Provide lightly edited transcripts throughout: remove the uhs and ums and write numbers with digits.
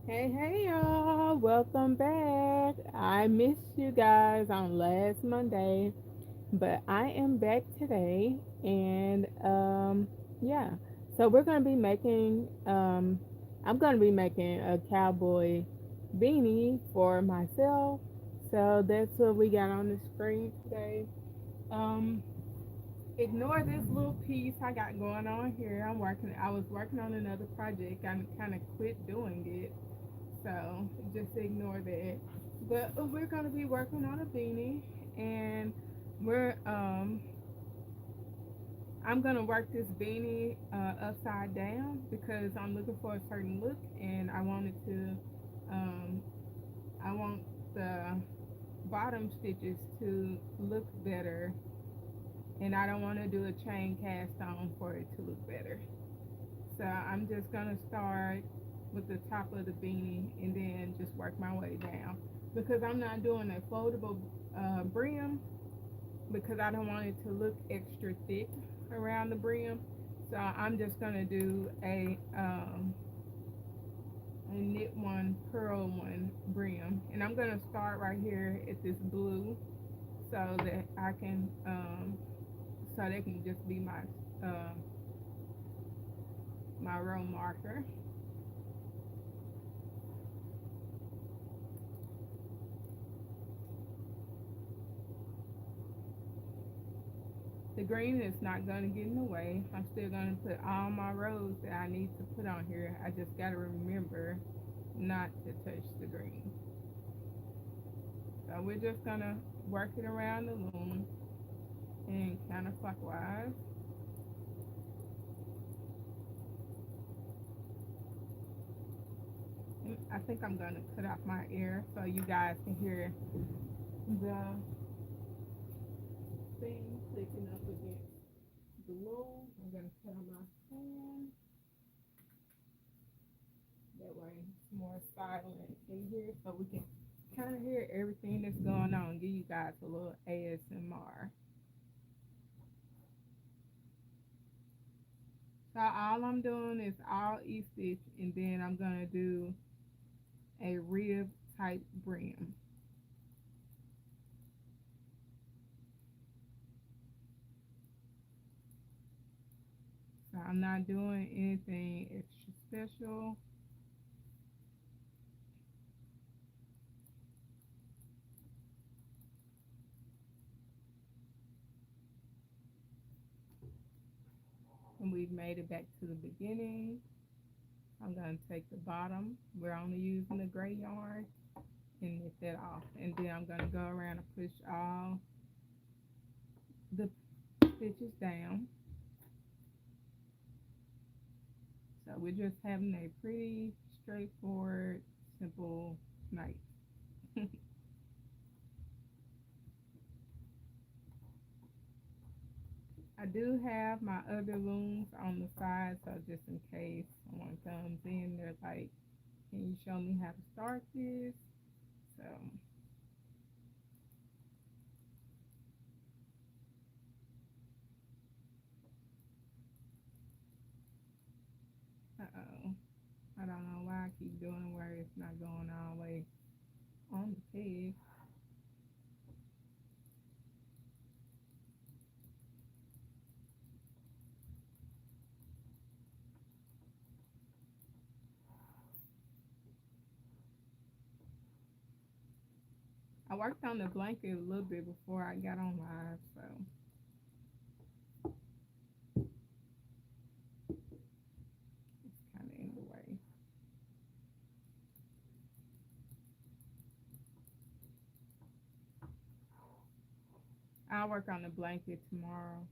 Hey, y'all. Welcome back. I missed you guys on last Monday, but I am back today. And yeah. So we're going to be making, I'm going to be making a cowboy beanie for myself. So that's what we got on the screen today. Um, Ignore this little piece I got going on here. I was working on another project. I kind of quit doing it. So just ignore that. But we're gonna be working on a beanie, and we're I'm gonna work this beanie upside down because I'm looking for a certain look, and um, I want the bottom stitches to look better, and I don't want to do a chain cast on for it to look better. So I'm just gonna start with the top of the beanie and then just work my way down because I'm not doing a foldable brim because I don't want it to look extra thick around the brim. So I'm just gonna do a knit one, purl one brim, and I'm gonna start right here at this blue so that I can so that can just be my row marker. The green is not going to get in the way. I'm still going to put all my rows that I need to put on here. I just got to remember not to touch the green. So we're just going to work it around the loom and counterclockwise. I think I'm going to cut off my ear so you guys can hear the thing clicking up against the loom. I'm going to cut on my hand. That way it's more silent in here so we can kind of hear everything that's going on. Give you guys a little ASMR. So all I'm doing is all E-stitch and then I'm going to do a rib type brim. So I'm not doing anything extra special. And we've made it back to the beginning. I'm going to take the bottom. We're only using the gray yarn and knit that off. And then I'm going to go around and push all the stitches down. So we're just having a pretty straightforward, simple night. I do have my other looms on the side, so just in case someone comes in, they're like, "Can you show me how to start this?" So, uh-oh, I don't know why I keep doing where it's not going all the way on the peg. I worked on the blanket a little bit before I got on live, so it's kind of in the way. I'll work on the blanket tomorrow.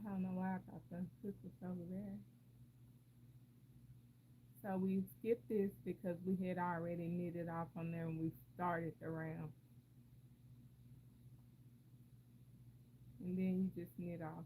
I don't know why I thought the hook was over there. So we skipped this because we had already knitted off on there when we started the round. And then you just knit off.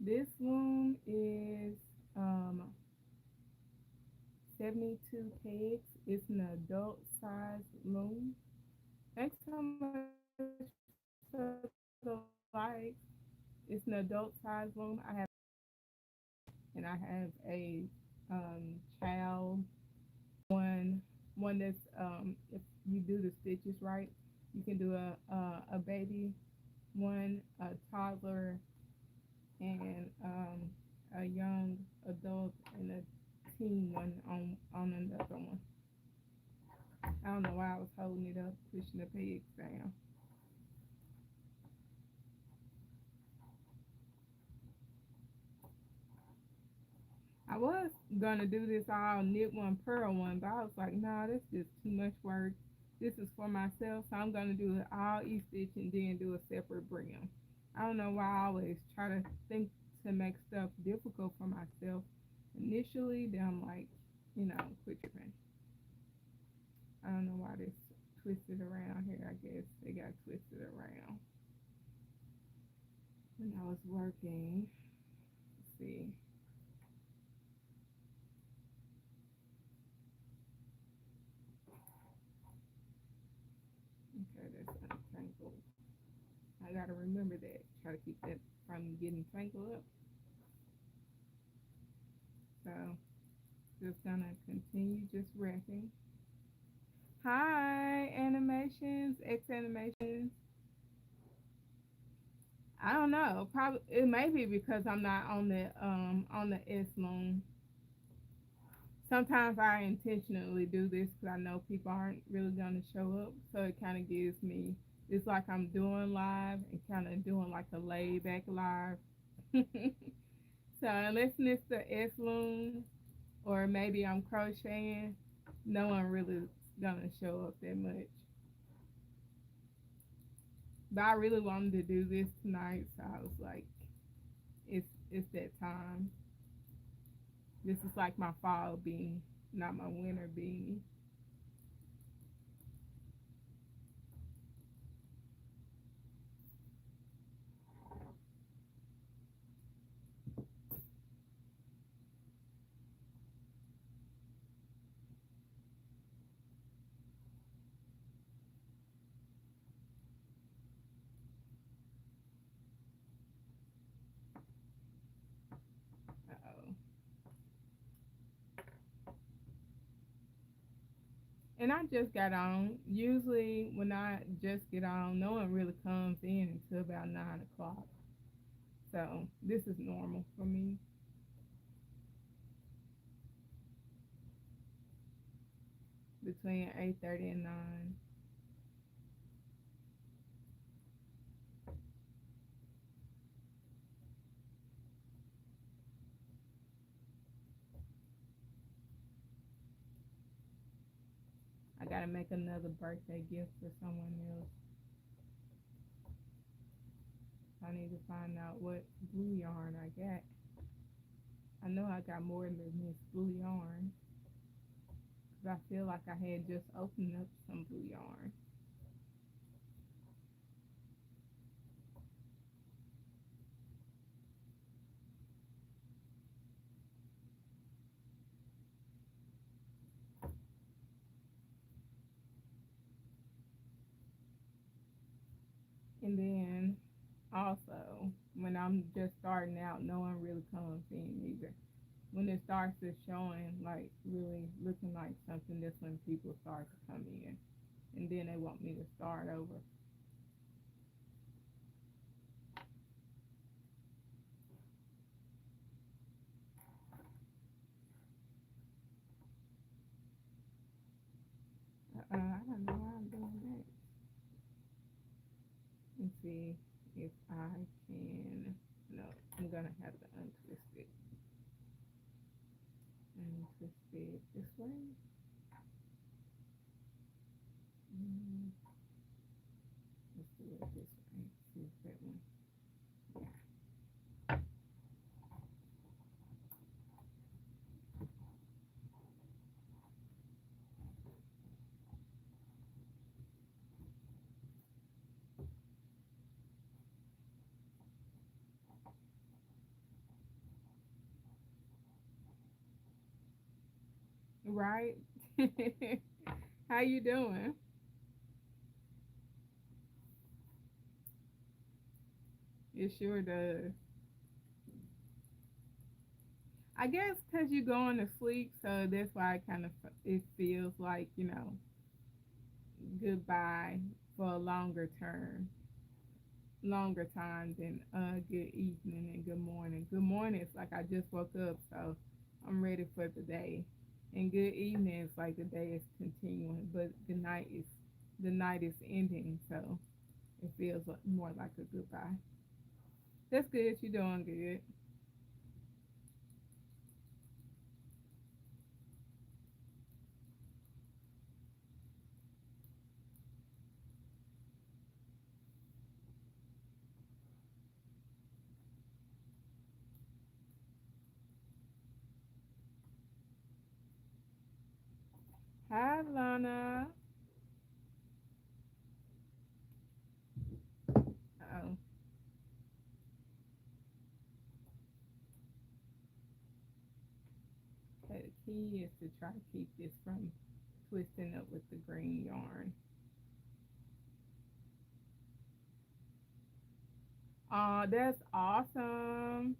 This loom is um 72 pegs. It's an adult size loom. Thanks so much for the likes. It's an adult size loom. I have and I have a child one that's if you do the stitches right, you can do a baby one, a toddler, and a young adult and a teen one on another one. I don't know why I was holding it up, pushing the pegs down. I was gonna do this all knit one purl one, but I was like, nah, that's just too much work. This is for myself, so I'm gonna do it all each stitch and then do a separate brim. I don't know why I always try to think to make stuff difficult for myself initially. Then I'm like, quit tripping. I don't know why this twisted around here. I guess they got twisted around when I was working. Let's see. Okay, that's untangled. I gotta remember that. Try to keep that from getting tangled up. So just gonna continue just wrapping. Hi, animations, X animations. I don't know. Probably it may be because I'm not on the S loom. Sometimes I intentionally do this because I know people aren't really gonna show up, so it kind of gives me. It's like I'm doing live and kind of doing like a laid back live. So unless it's the S loom or maybe I'm crocheting, no one really gonna show up that much. But I really wanted to do this tonight, so I was like, it's that time. This is like my fall beanie, not my winter beanie. Uh-oh. And I just got on. Usually when I just get on, no one really comes in until about 9 o'clock. So this is normal for me. Between 8:30 and 9. I gotta make another birthday gift for someone else. I need to find out what blue yarn I got. I know I got more than this blue yarn because I feel like I had just opened up some blue yarn. And then also, when I'm just starting out, no one really comes in either. When it starts to showing, like really looking like something, that's when people start to come in. And then they want me to start over. I don't know why I'm doing that. Let's see if I can. No, I'm gonna have to untwist it. Untwist it this way. Mm, let's do it this way. See if that one. Yeah. right? How you doing? It sure does. I guess because you're going to sleep, so that's why it feels like goodbye for a longer time than good evening and good morning. Good morning is like I just woke up, so I'm ready for the day, and good evening is like the day is continuing, but the night is ending, so it feels more like a goodbye. That's good. You're doing good. Hi, Lana. Oh, okay, the key is to try to keep this from twisting up with the green yarn. That's awesome.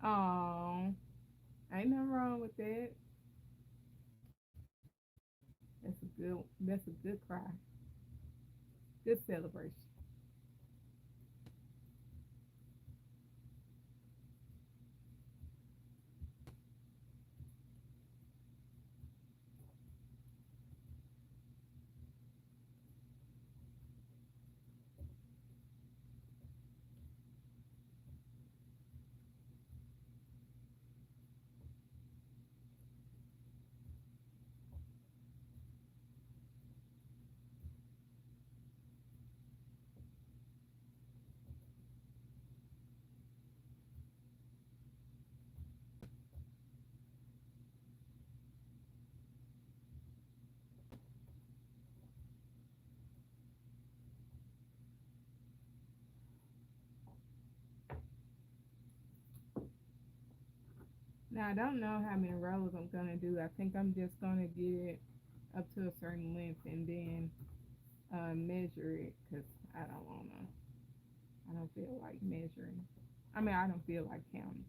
Oh, ain't nothing wrong with that. That's a good cry. Good celebration. Now I don't know how many rows I'm gonna do. I think I'm just gonna get it up to a certain length and then measure it because I don't wanna. I don't feel like measuring. I mean, I don't feel like counting.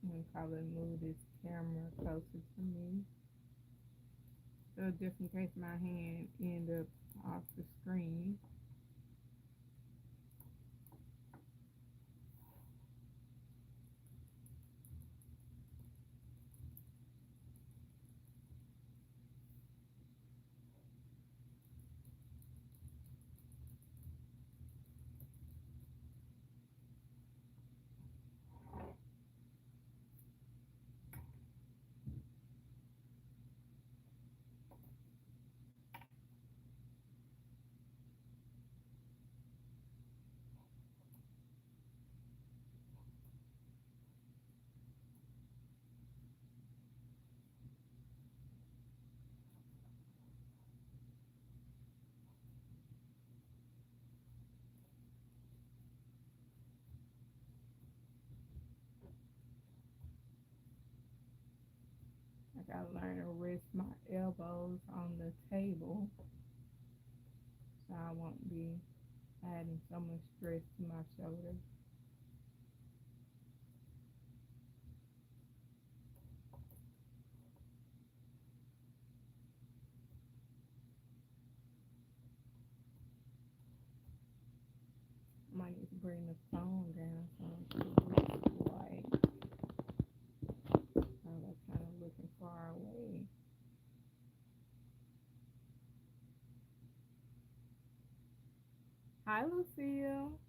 I'm gonna probably move this camera closer to me, so just in case my hand end up off the screen. I gotta learn to rest my elbows on the table I won't be adding so much stress to my shoulders. I might need to bring the phone down so it looks like I'm kind of looking far away. Hi, Lucille.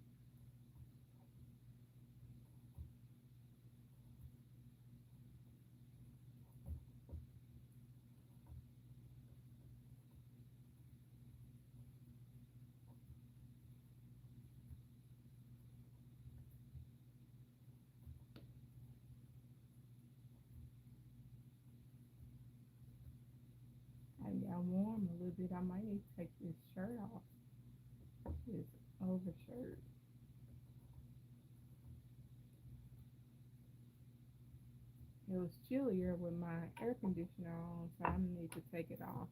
I got warm a little bit. I might need to take this shirt off. This overshirt. It was chillier with my air conditioner on, so I need to take it off.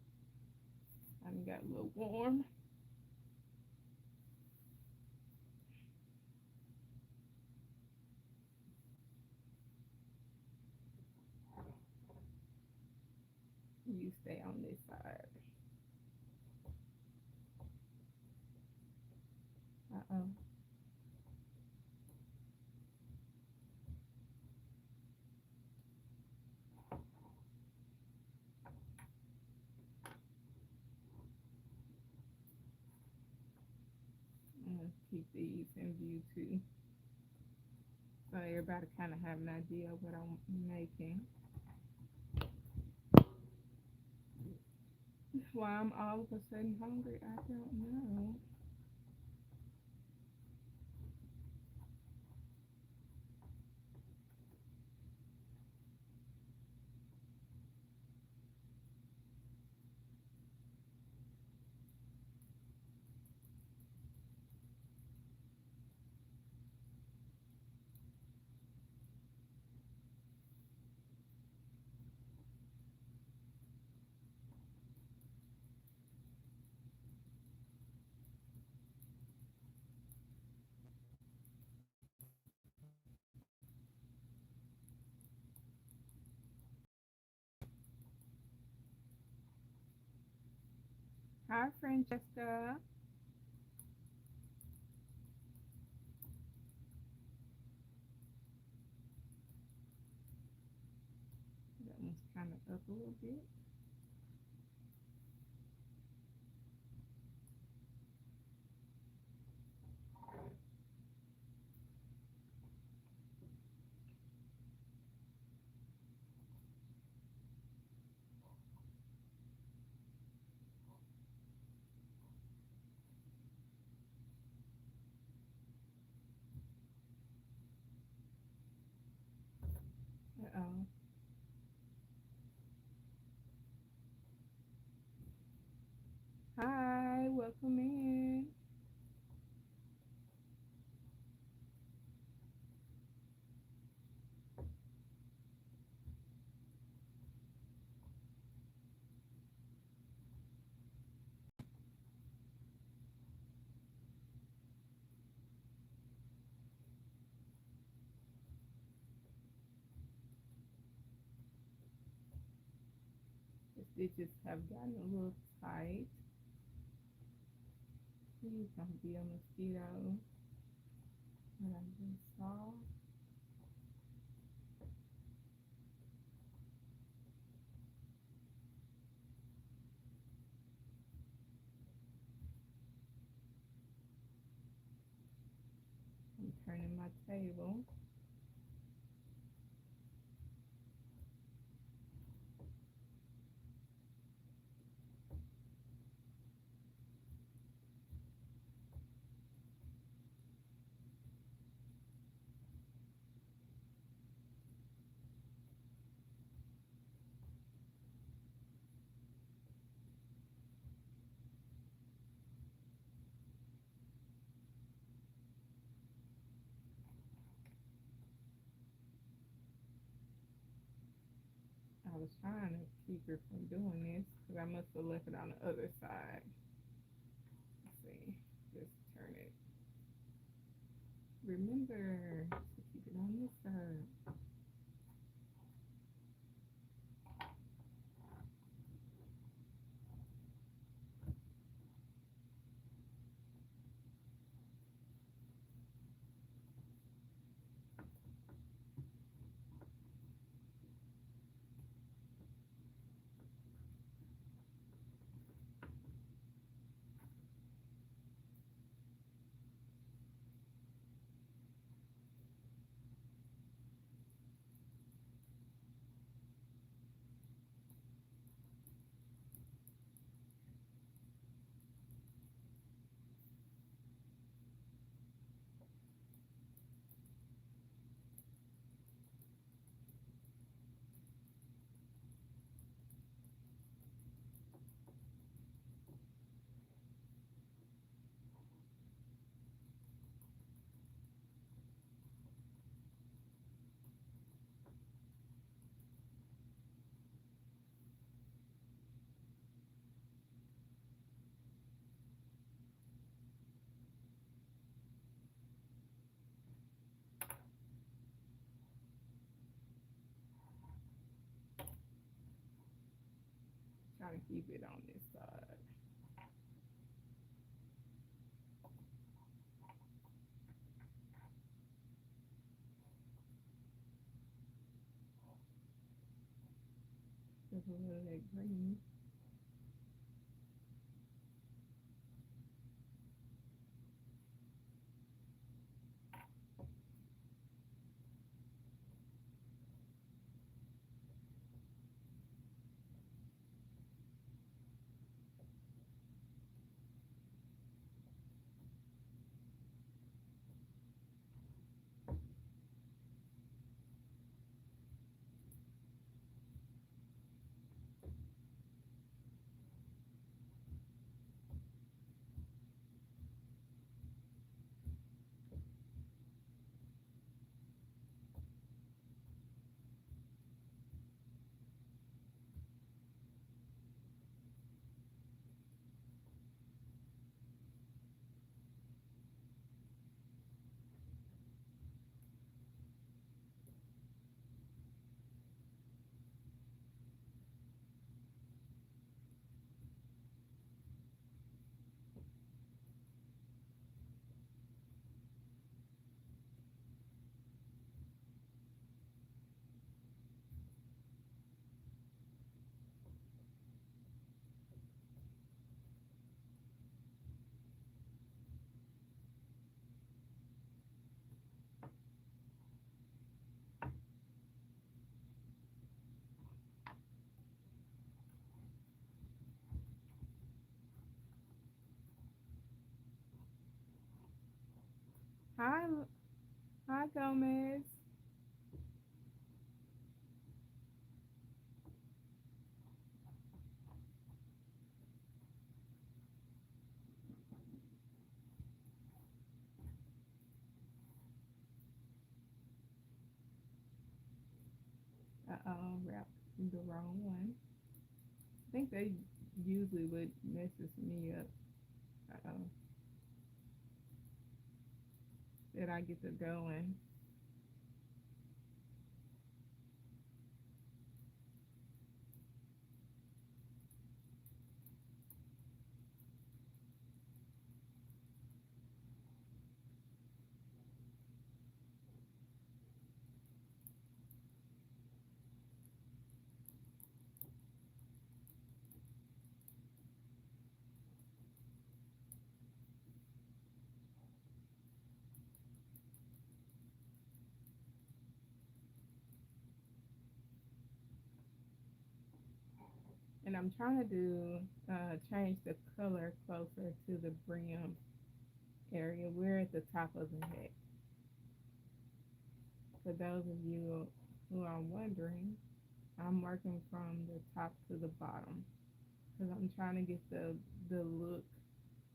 I got a little warm. You stay on this side. Uh-oh. I'm gonna keep these in view too, so everybody kind of have an idea of what I'm making. Why I'm all of a sudden hungry, I don't know. Hi, Francesca. That one's kind of up a little bit. Uh-oh. Hi, welcome in. The stitches have gotten a little tight. Please don't be a mosquito. What I just saw. I'm turning my table. I was trying to keep her from doing this because I must have left it on the other side. see. Just turn it. Remember to keep it on this side. Try to keep it on this side. Just a little of that green. Hi, hi, Gomez. Wrapped the wrong one. I think they usually what messes me up. Uh-oh, that I get to going. And I'm trying to do change the color closer to the brim area. We're at the top of the hat. For those of you who are wondering, I'm working from the top to the bottom because I'm trying to get the look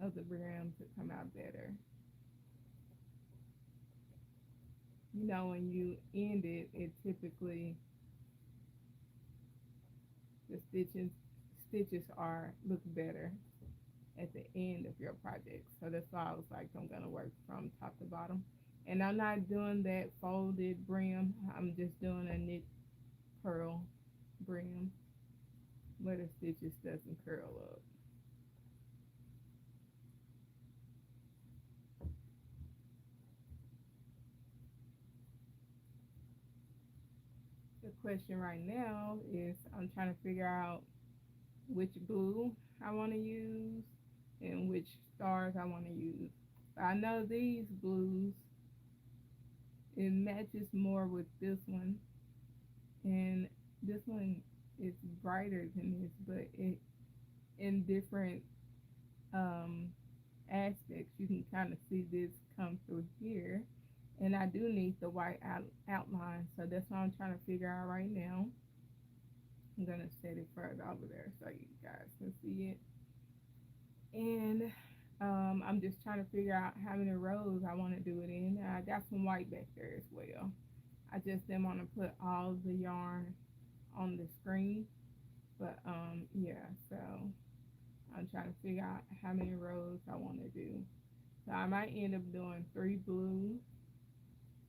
of the brim to come out better. You know, when you end it, it typically the stitches are look better at the end of your project. So that's why I was like, I'm gonna work from top to bottom. And I'm not doing that folded brim. I'm just doing a knit purl brim where the stitches doesn't curl up. The question right now is I'm trying to figure out which glue I want to use and which stars I want to use. I know these blues, it matches more with this one, and this one is brighter than this, but it in different um, aspects you can kind of see this come through here. And I do need the white outline, so that's what I'm trying to figure out right now. I'm gonna set it further over there so you guys can see it. And I'm just trying to figure out how many rows I want to do it in. I got some white back there as well. I just didn't want to put all the yarn on the screen, but yeah. So I'm trying to figure out how many rows I want to do. So I might end up doing 3 blue,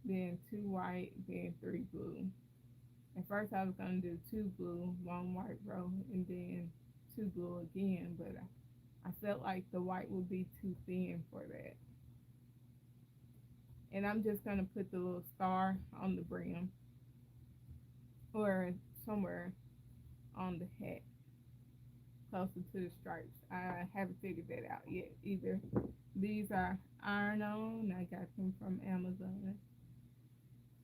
then 2 white, then 3 blue. At first I was gonna do 2 blue, 1 white row, and then 2 blue again, but I felt like the white would be too thin for that. And I'm just gonna put the little star on the brim or somewhere on the hat closer to the stripes. I haven't figured that out yet either. These are iron on. I got them from Amazon.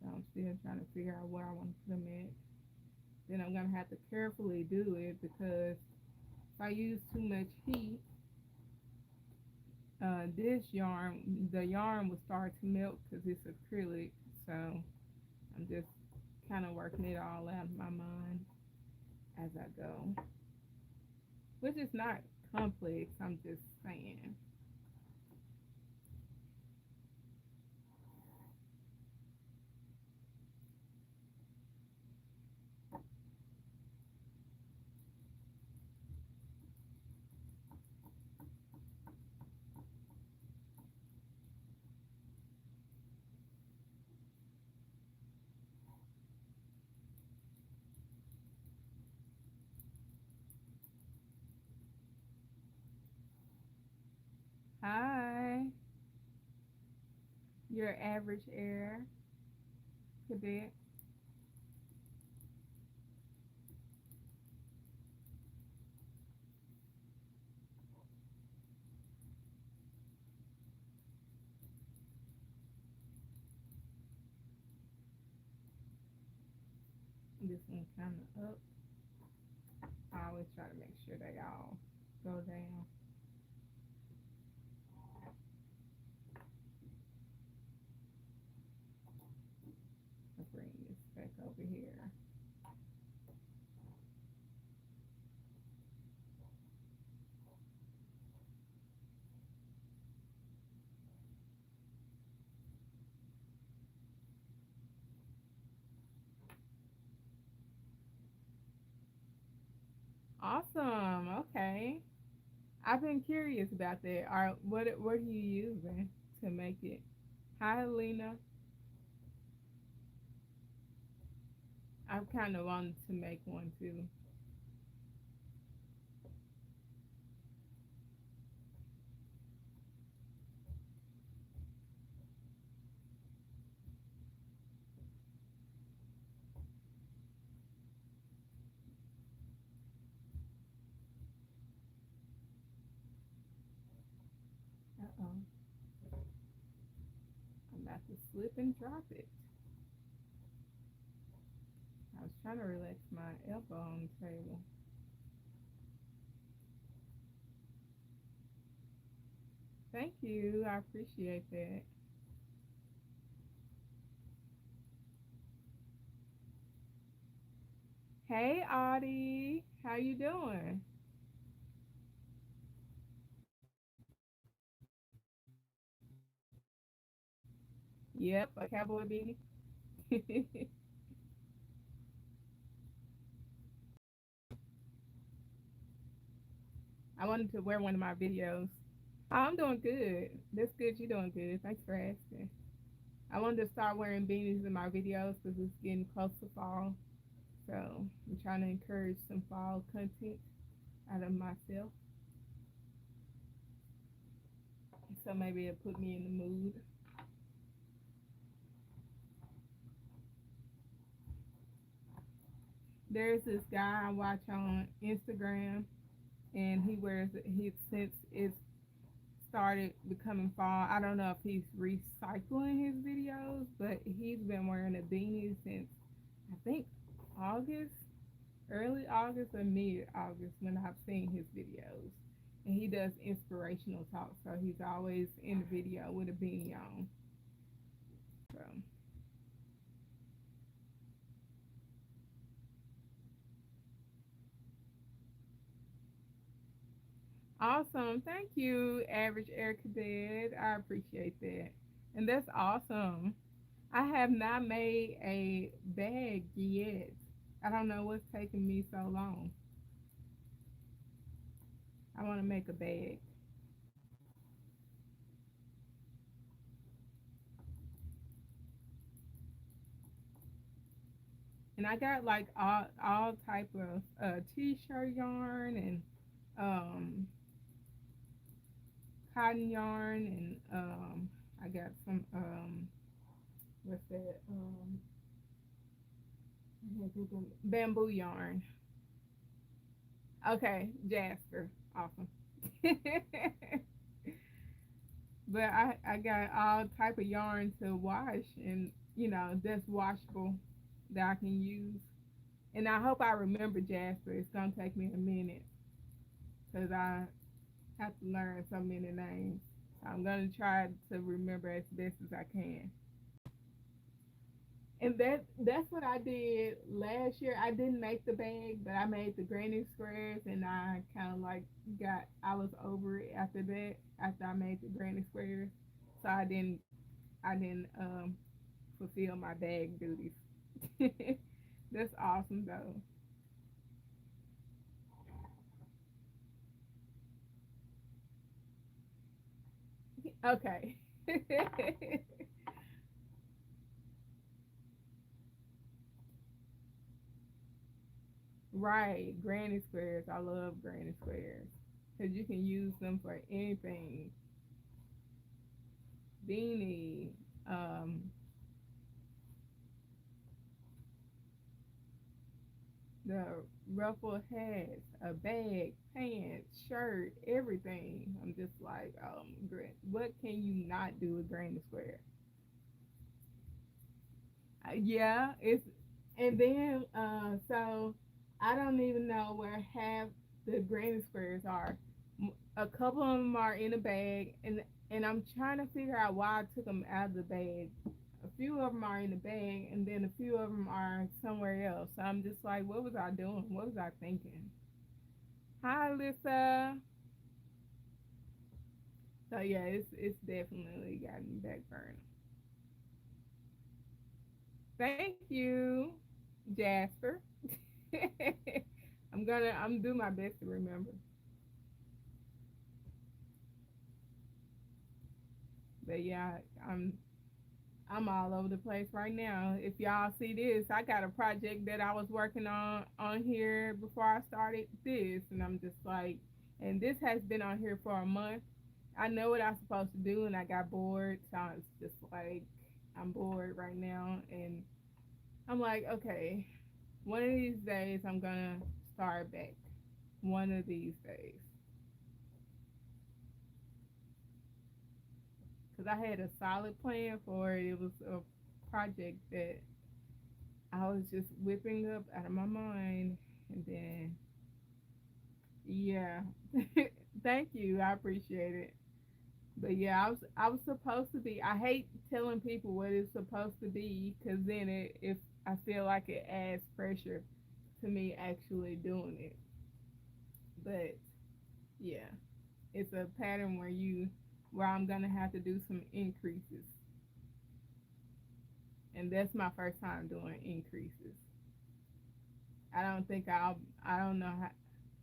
So I'm still trying to figure out where I want to put them at. Then I'm gonna have to carefully do it because if I use too much heat, this yarn, the yarn will start to melt because it's acrylic. So I'm just kind of working it all out in my mind as I go, which is not complex. I'm just saying. Hi, your average air cadet. This one kind of up. I always try to make sure they all go down. I'll bring this back over here. Awesome. Okay. I've been curious about that. What are you using to make it? Hi, Lena. I've kind of wanted to make one too. Uh oh. I'm about to slip and drop it. I was trying to relax my elbow on the table. Thank you. I appreciate that. Hey, Audie. How you doing? Yep, a cowboy beanie. I wanted to wear one of my videos. Oh, I'm doing good. That's good. You're doing good. Thanks for asking. I wanted to start wearing beanies in my videos because it's getting close to fall. So I'm trying to encourage some fall content out of myself. So maybe it'll put me in the mood. There's this guy I watch on Instagram, and he wears he since it's started becoming fall. I don't know if he's recycling his videos, but he's been wearing a beanie since I think August, early August or mid August when I've seen his videos. And he does inspirational talk, so he's always in the video with a beanie on. So awesome. Thank you, Average Air Cadet. I appreciate that. And that's awesome. I have not made a bag yet. I don't know what's taking me so long. I want to make a bag. And I got like all type of t-shirt yarn and um, cotton yarn and I got some what's that bamboo yarn. Okay, Jasper, awesome. But I got all type of yarn to wash and that's washable that I can use. And I hope I remember Jasper. It's gonna take me a minute because I have to learn so many names. So I'm gonna try to remember as best as I can. And that's what I did last year. I didn't make the bag, but I made the granny squares, and I kind of like got I was over it after that. After I made the granny squares, so I didn't fulfill my bag duties. That's awesome though. Okay. Right, granny squares. I love granny squares because you can use them for anything. Beanie, um, the ruffled hats, a bag, pants, shirt, everything. I'm just like, what can you not do with granny square? Yeah, it's and then so I don't even know where half the granny squares are. A couple of them are in a bag, and I'm trying to figure out why I took them out of the bag. A few of them are in the bag, and then a few of them are somewhere else. So I'm just like, what was I doing? What was I thinking? Hi, Alyssa. So yeah, it's definitely gotten back burner. Thank you, Jasper. I'm do my best to remember. But yeah, I'm all over the place right now. If y'all see this, I got a project that I was working on here before I started this, and I'm just like, and this has been on here for a month. I know what I'm supposed to do, and I got bored, so it's just like I'm bored right now, and I'm like, okay, one of these days I'm gonna start back. One of these days, because I had a solid plan for it. It was a project that I was just whipping up out of my mind, and then yeah, thank you, I appreciate it. But yeah, I was supposed to be. I hate telling people what it's supposed to be because then if I feel like it adds pressure to me actually doing it. But yeah, it's a pattern where I'm gonna have to do some increases, and that's my first time doing increases. I don't think I don't know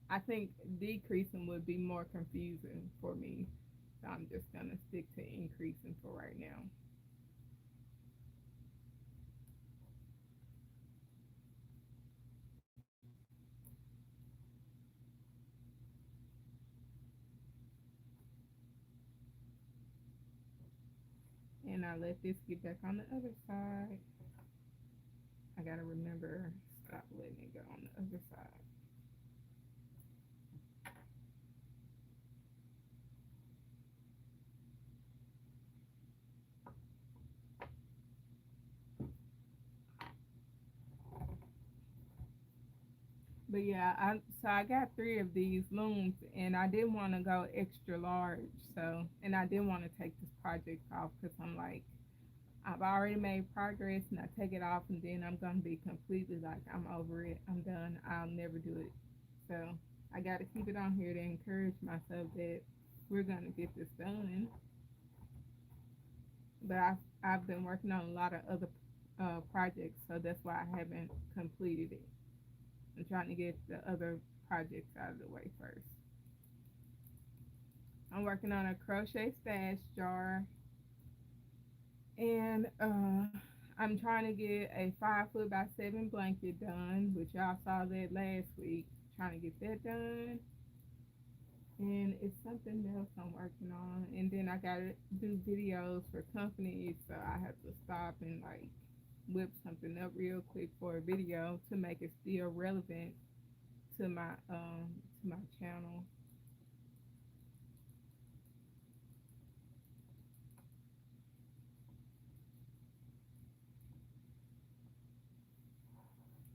how. I think decreasing would be more confusing for me. So I'm just gonna stick to increasing for right now. And I let this get back on the other side. I gotta remember, stop letting it go on the other side. But yeah, I got three of these looms, and I did want to go extra large. So, and I did want to take this project off because I'm like, I've already made progress, and I take it off, and then I'm gonna be completely like, I'm over it. I'm done. I'll never do it. So I got to keep it on here to encourage myself that we're gonna get this done. But I've been working on a lot of other projects, so that's why I haven't completed it. I'm trying to get the other projects out of the way first. I'm working on a crochet stash jar, and I'm trying to get a 5 foot by 7 blanket done, which y'all saw that last week. Trying to get that done, and it's something else I'm working on. And then I gotta do videos for companies, so I have to stop and like whip something up real quick for a video to make it still relevant to my channel.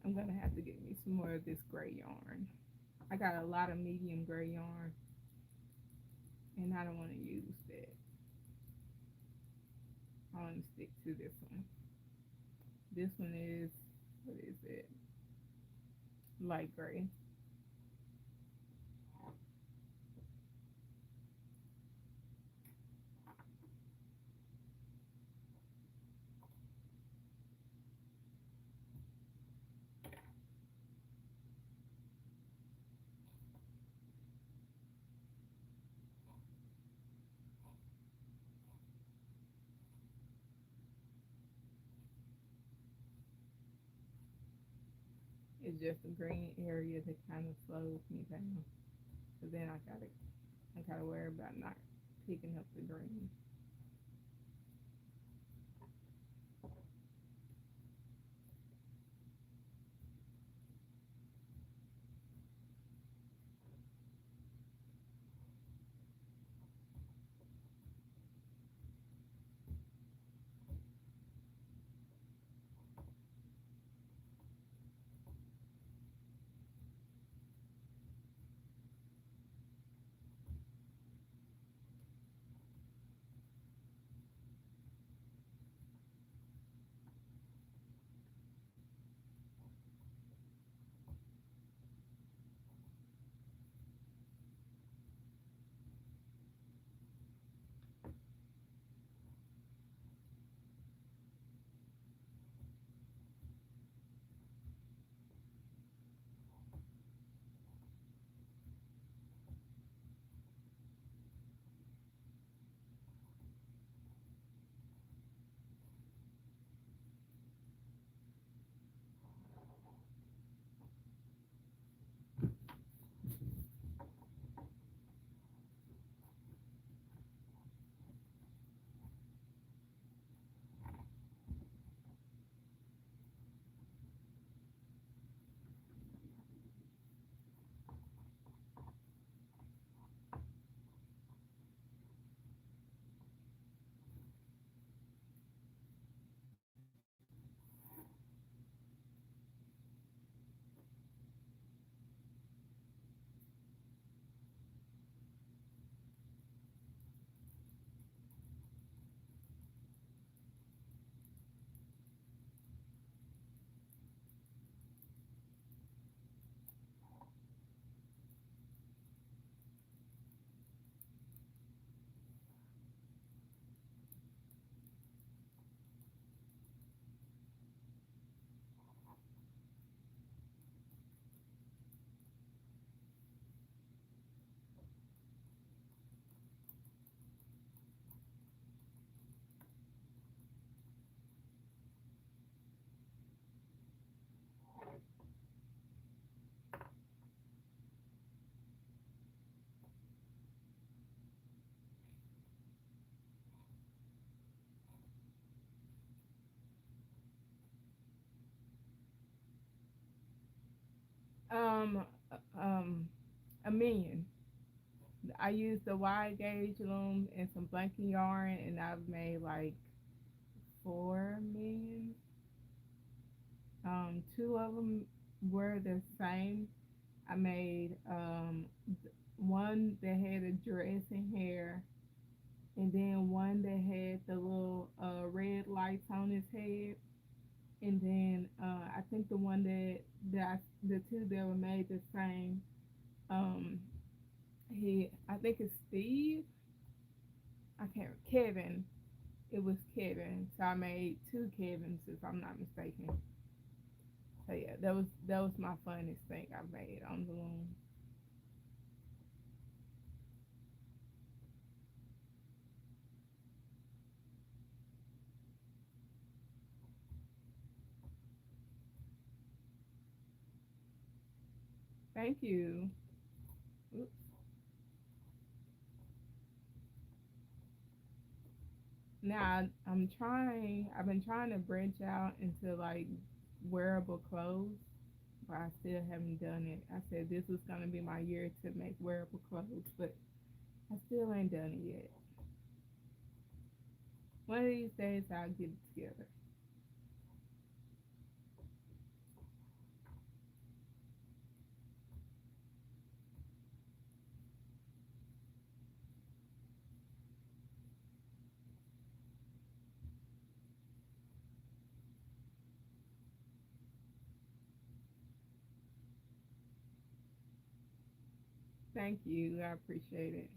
I'm gonna have to get me some more of this gray yarn. I got a lot of medium gray yarn, and I don't want to use that. I want to stick to this one. This one is, what is it? Light gray. It's just the green area that kind of slows me down. So then I gotta worry about not picking up the green. Um, um, a million. I used the wide gauge loom and some blanket yarn, and I've made like 4 million. Two of them were the same. I made one that had a dress and hair, and then one that had the little red lights on his head, and then I think the one the two that were made the same. Um, I think it's Steve. I can't Kevin. It was Kevin. So I made two Kevins if I'm not mistaken. So yeah, that was my funnest thing I made on the loom. Thank you. Oops. Now I'm trying. I've been trying to branch out into like wearable clothes, but I still haven't done it. I said this was gonna be my year to make wearable clothes, but I still ain't done it yet. One of these days I'll get it together. Thank you. I appreciate it.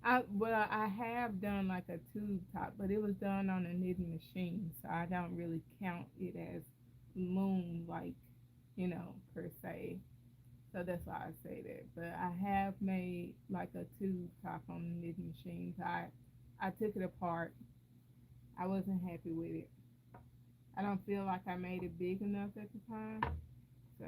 I have done like a tube top, but it was done on a knitting machine, so I don't really count it as loom like, per se. So that's why I say that. But I have made like a tube top on the knitting machine. So I took it apart. I wasn't happy with it. I don't feel like I made it big enough at the time. So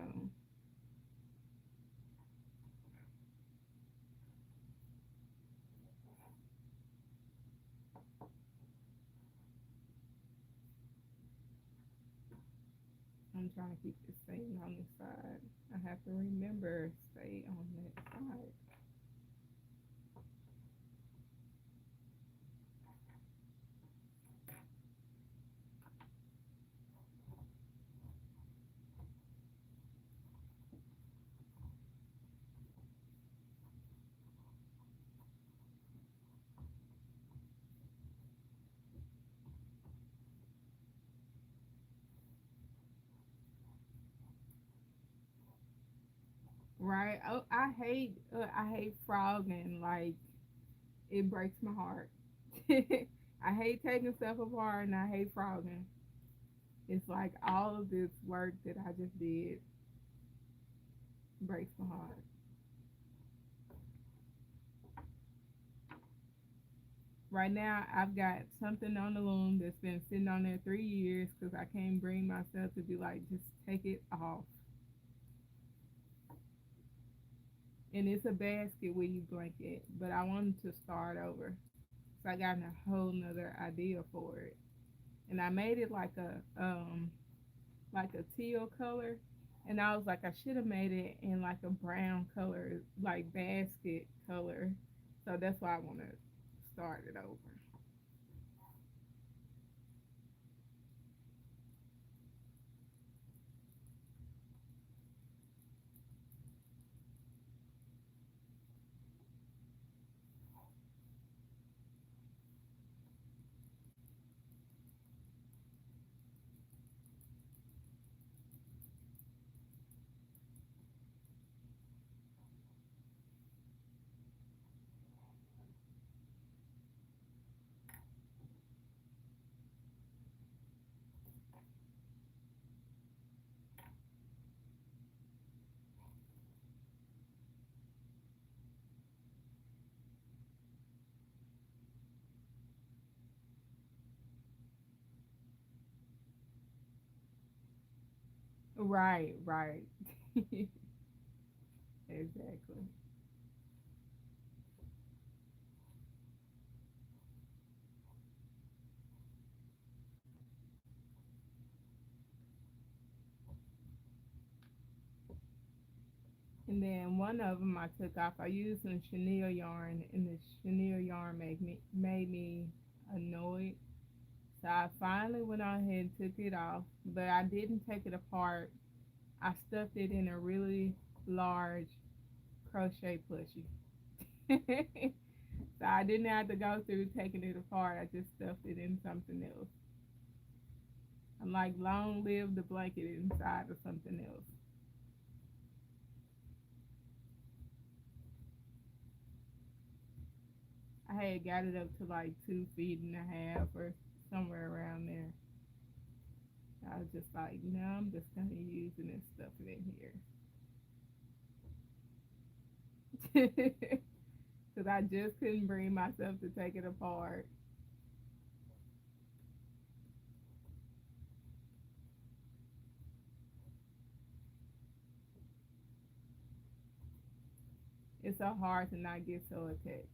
I'm trying to keep this thing on the side. I have to remember stay on that side. Right. Oh, I hate frogging. Like it breaks my heart. I hate taking stuff apart and I hate frogging. It's like all of this work that I just did breaks my heart. Right now, I've got something on the loom that's been sitting on there 3 years because I can't bring myself to be like, just take it off. And it's a basket weave blanket, but I wanted to start over. So I got a whole nother idea for it. And I made it like a teal color. And I was like, I should have made it in like a brown color, like basket color. So that's why I want to start it over. Right, right. Exactly. And then one of them I took off. I used some chenille yarn, and the chenille yarn made me annoyed. So I finally went on ahead and took it off, but I didn't take it apart. I stuffed it in a really large crochet plushie. So I didn't have to go through taking it apart. I just stuffed it in something else. I'm like, long live the blanket inside of something else. I had got it up to like 2 feet and a half or somewhere around there. I was just like, no, I'm just gonna use it and stuff it in here. Because I just couldn't bring myself to take it apart. It's so hard to not get so attached.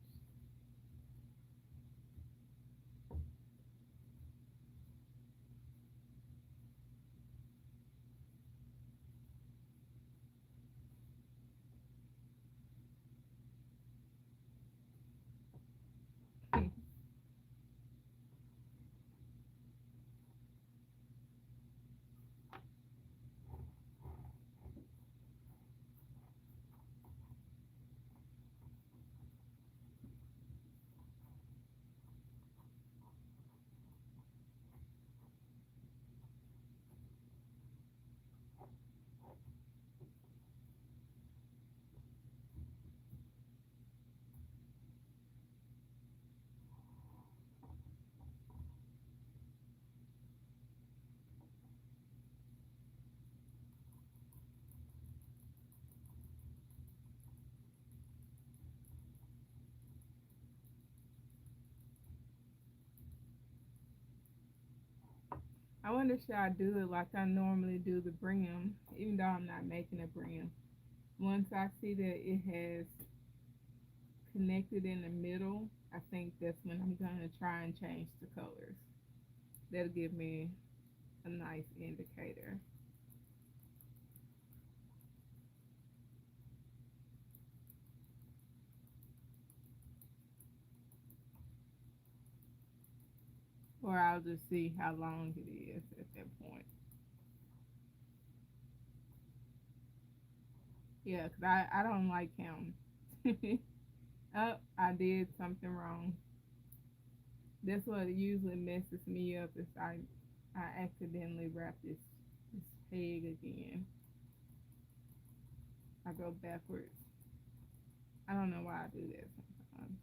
I wonder should I do it like I normally do the brim, even though I'm not making a brim. Once I see that it has connected in the middle, I think that's when I'm gonna try and change the colors. That'll give me a nice indicator. Or I'll just see how long it is at that point. Yeah, 'cause I don't like counting. Oh, I did something wrong. That's what usually messes me up is I accidentally wrap this peg again. I go backwards. I don't know why I do that sometimes.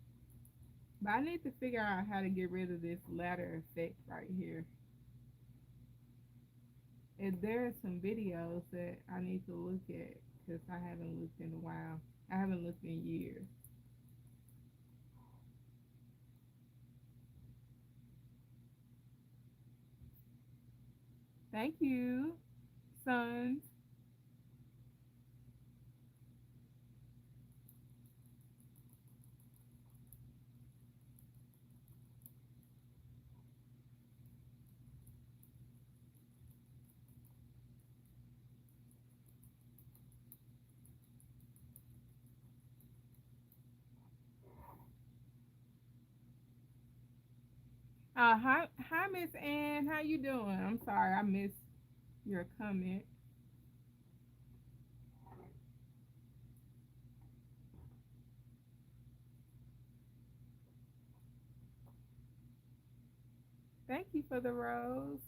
But I need to figure out how to get rid of this ladder effect right here. And there are some videos that I need to look at because I haven't looked in a while. I haven't looked in years. Thank you, sons. Hi, Miss Ann. How you doing? I'm sorry I missed your comment. Thank you for the rose.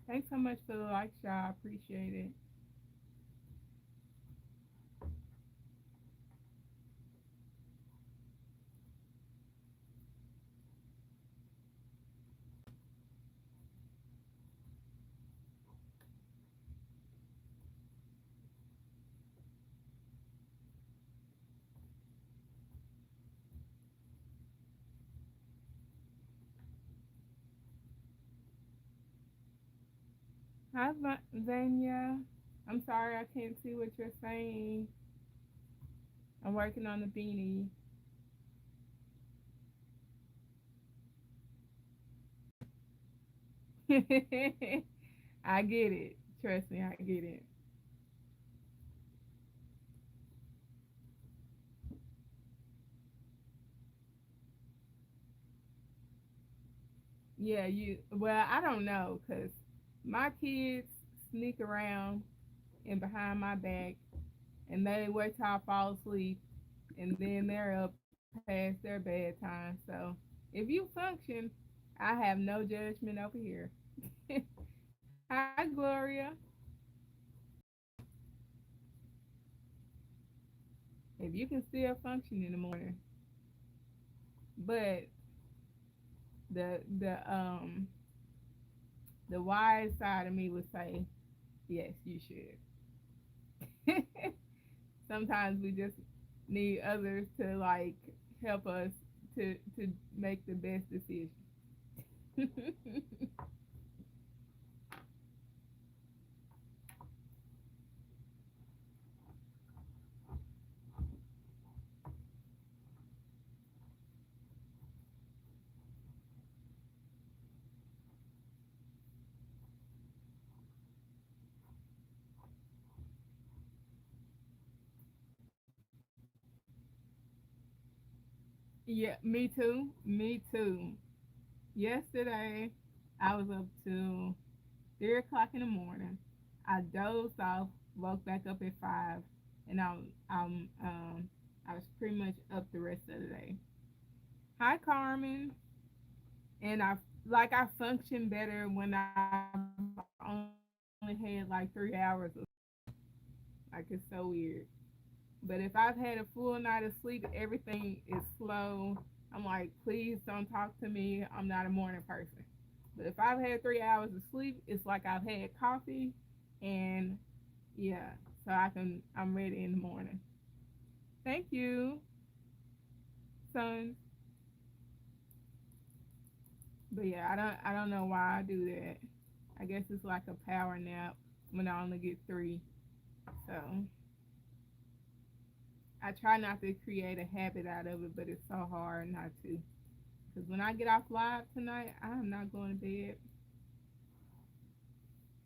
Thanks so much for the like, y'all. I appreciate it. Hi, Vanya. I'm sorry I can't see what you're saying. I'm working on the beanie. I get it. Trust me, I get it. Yeah, you. Well, I don't know, cause my kids sneak around and behind my back, and they wait till I fall asleep, and then they're up past their bedtime. So if you function, I have no judgment over here. Hi, Gloria. If you can still function in the morning, but the the wise side of me would say yes, you should. Sometimes we just need others to like help us to make the best decision. Yeah, me too. Me too. Yesterday, I was up till 3 o'clock in the morning. I dozed off, woke back up at 5, and I was pretty much up the rest of the day. Hi, Carmen. And I function better when I've only had like 3 hours of like it's so weird. But if I've had a full night of sleep, everything is slow. I'm like, please don't talk to me. I'm not a morning person. But if I've had 3 hours of sleep, it's like I've had coffee, and yeah, so I'm ready in the morning. Thank you, son. But yeah, I don't know why I do that. I guess it's like a power nap when I only get three. So I try not to create a habit out of it, but it's so hard not to. Because when I get off live tonight, I'm not going to bed.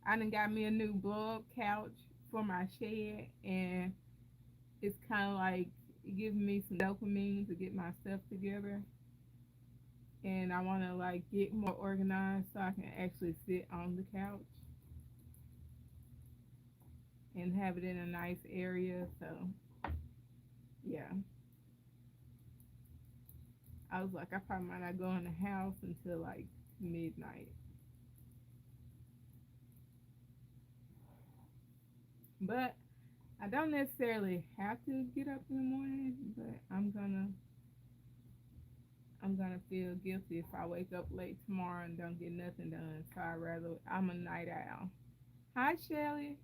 I done got me a new blow up couch for my shed, and it's kind of like giving me some dopamine to get my stuff together. And I want to like get more organized so I can actually sit on the couch and have it in a nice area. So yeah, I was like, I probably might not go in the house until like midnight. But I don't necessarily have to get up in the morning, but I'm gonna feel guilty if I wake up late tomorrow and don't get nothing done. So I'm a night owl. Hi Shelly.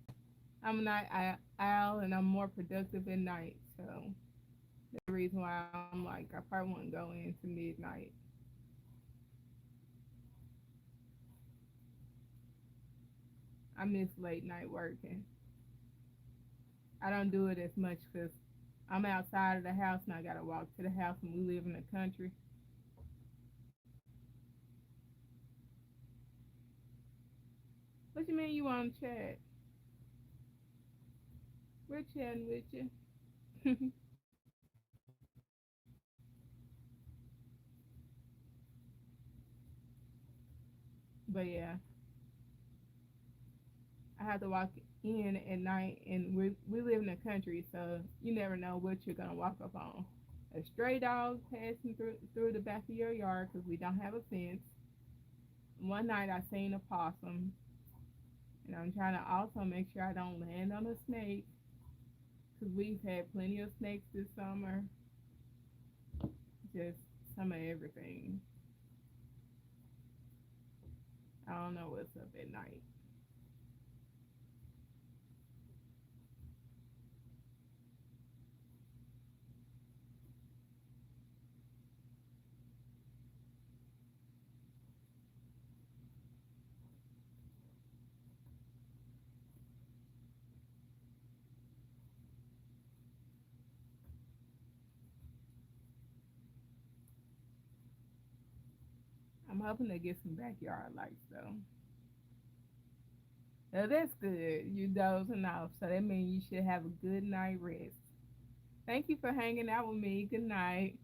I'm a owl and I'm more productive at night. So that's the reason why I'm like I probably won't go into midnight. I miss late night working. I don't do it as much because I'm outside of the house and I gotta walk to the house and we live in the country. What you mean you want to chat? We're chatting with you. But yeah, I have to walk in at night, and we live in the country, so you never know what you're gonna walk up on. A stray dog passing through the back of your yard because we don't have a fence. One night I seen a possum, and I'm trying to also make sure I don't land on a snake because we've had plenty of snakes this summer. Just some of everything. I don't know what's up at night. hoping to get some backyard lights though. Now that's good. You dozing off, so that means you should have a good night rest. Thank you for hanging out with me. Good night.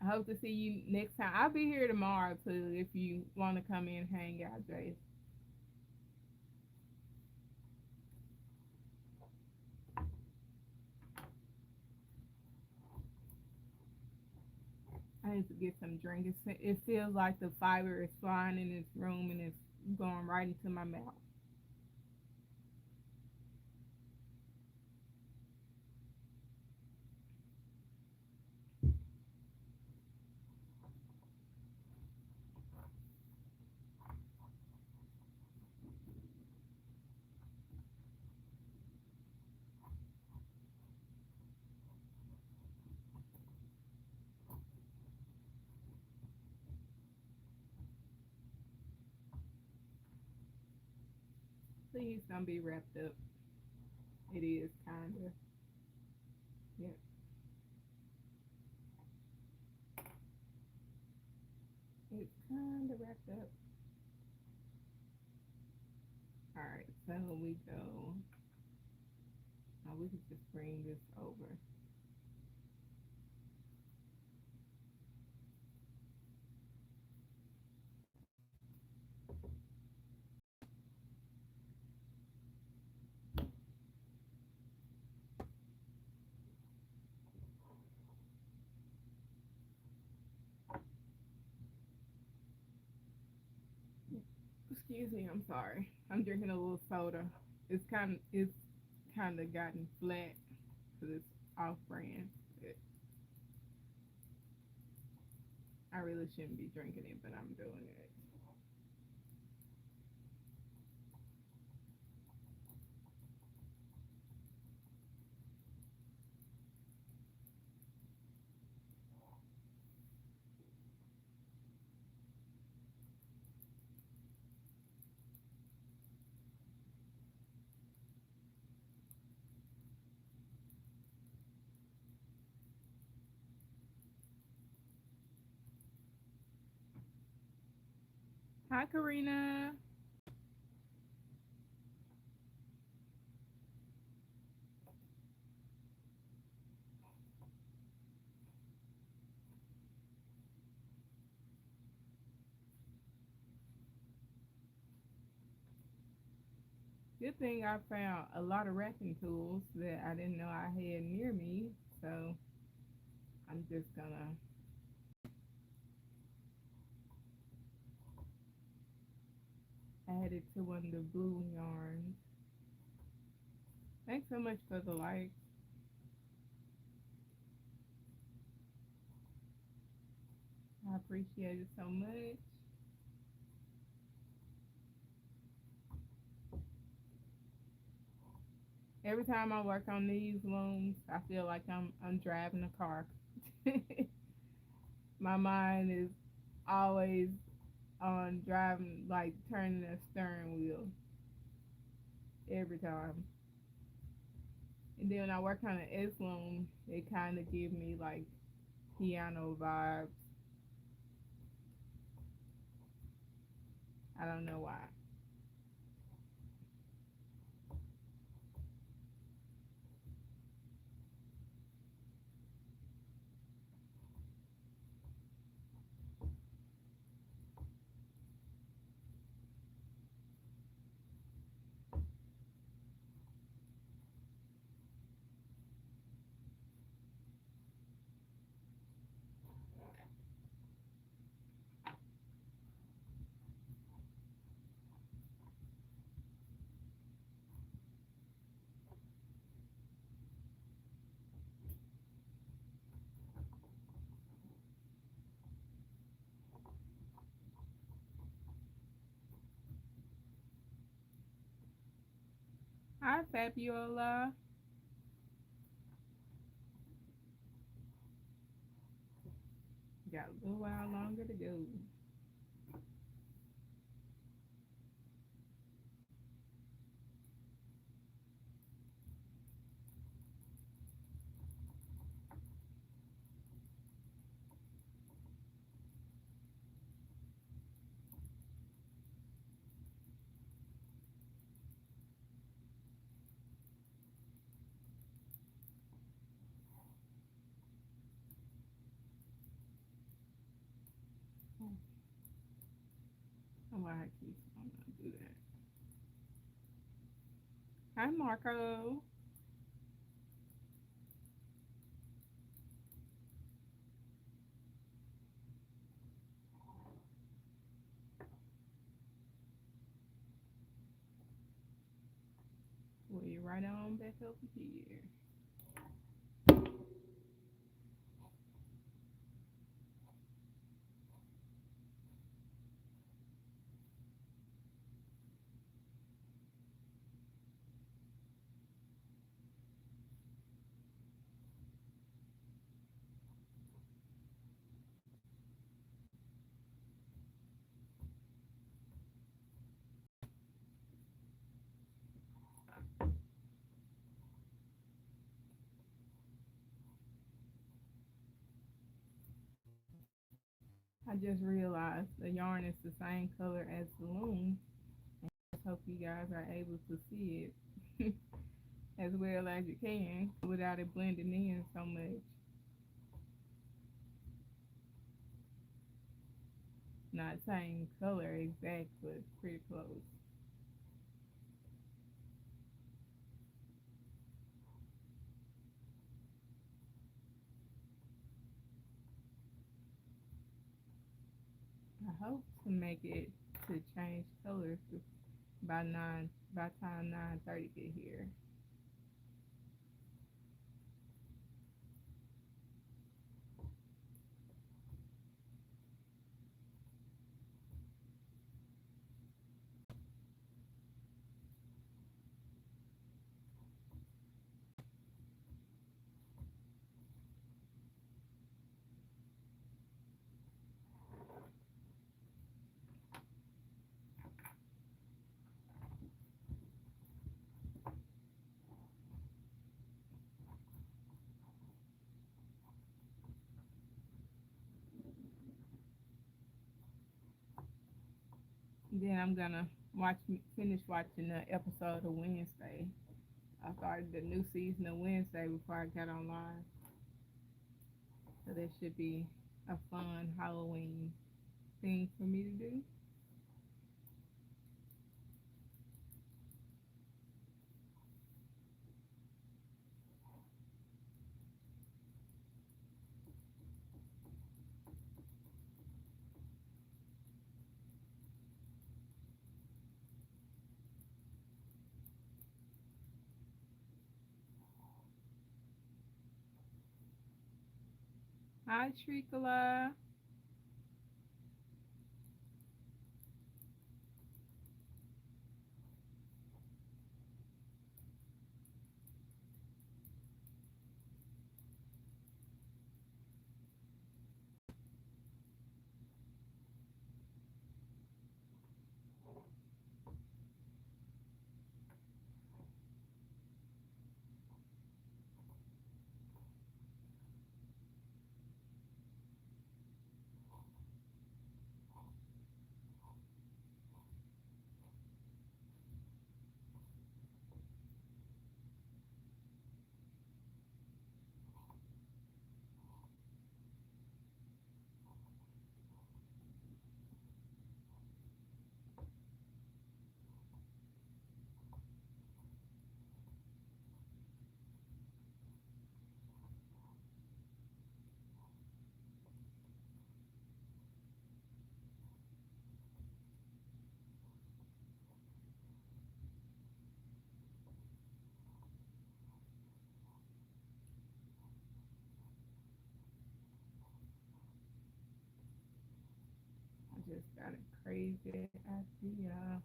I hope to see you next time. I'll be here tomorrow too if you want to come in and hang out, Jace. I need to get some drink. It feels like the fiber is flying in this room and it's going right into my mouth. Please don't be wrapped up. It is kind of. Yeah, it's kind of wrapped up. All right, so we go. We could just bring this over. Excuse me, I'm sorry. I'm drinking a little soda. It's kind of gotten flat because it's off brand. But I really shouldn't be drinking it, but I'm doing it. Hi, Karina. Good thing I found a lot of wrapping tools that I didn't know I had near me. So I'm just gonna add it to one of the blue yarns. Thanks so much for the likes. I appreciate it so much. Every time I work on these looms, I feel like I'm driving a car. My mind is always on driving, like turning the steering wheel every time. And then when I work on an S loom, it kind of give me like piano vibes. I don't know why. Hi, Fabiola. Got a little while longer to go. why I keep wanting to do that. Hi, Marco. We right on back over here. I just realized the yarn is the same color as the loom. I just hope you guys are able to see it as well as you can without it blending in so much. Not same color exact, but pretty close. I hope to make it to change colors by by time 9:30 get here. Then I'm gonna finish watching the episode of Wednesday. I started the new season of Wednesday before I got online, so that should be a fun Halloween thing for me to do. Hi, Tricolour. I just got a crazy idea.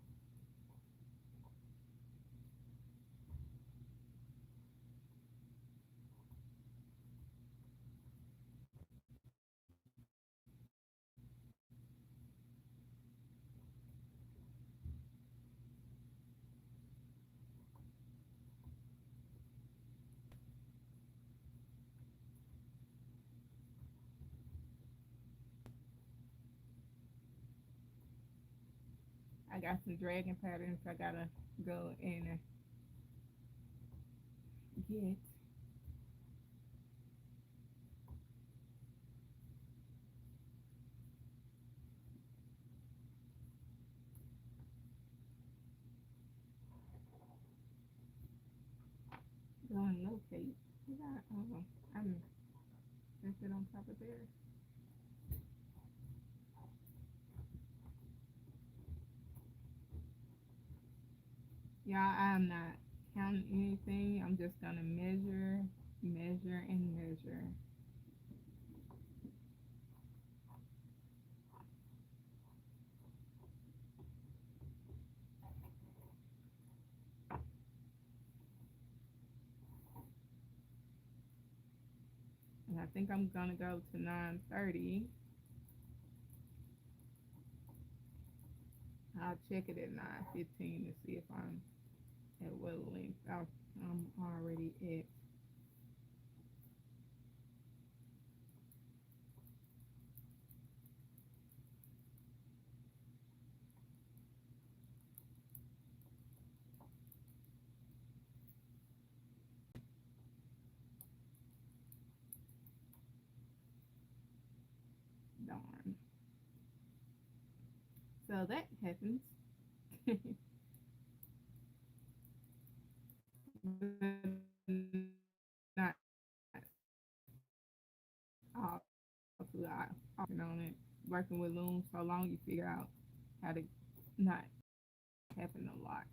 I got some dragon patterns I gotta go and get. Locate. Yeah, I'm set it on top of there. Y'all, I'm not counting anything. I'm just gonna measure, measure, and measure. And I think I'm gonna go to 9:30. I'll check it at 9:15 to see if I'm at what length I'm already at. Darn. So that happens. Not all too often on it. Working with Loom so long, you figure out how to not happen a lot.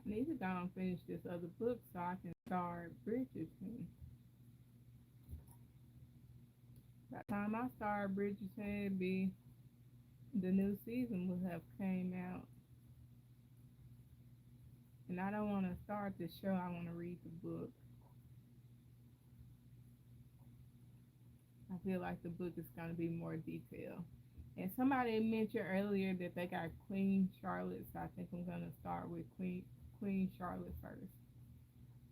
I need to go and finish this other book so I can start Bridgerton. By the time I start Bridgerton, it'd be the new season will have came out, and I don't want to start the show. I want to read the book. I feel like the book is going to be more detailed. And somebody mentioned earlier that they got Queen Charlotte, so I think I'm going to start with Queen Charlotte first,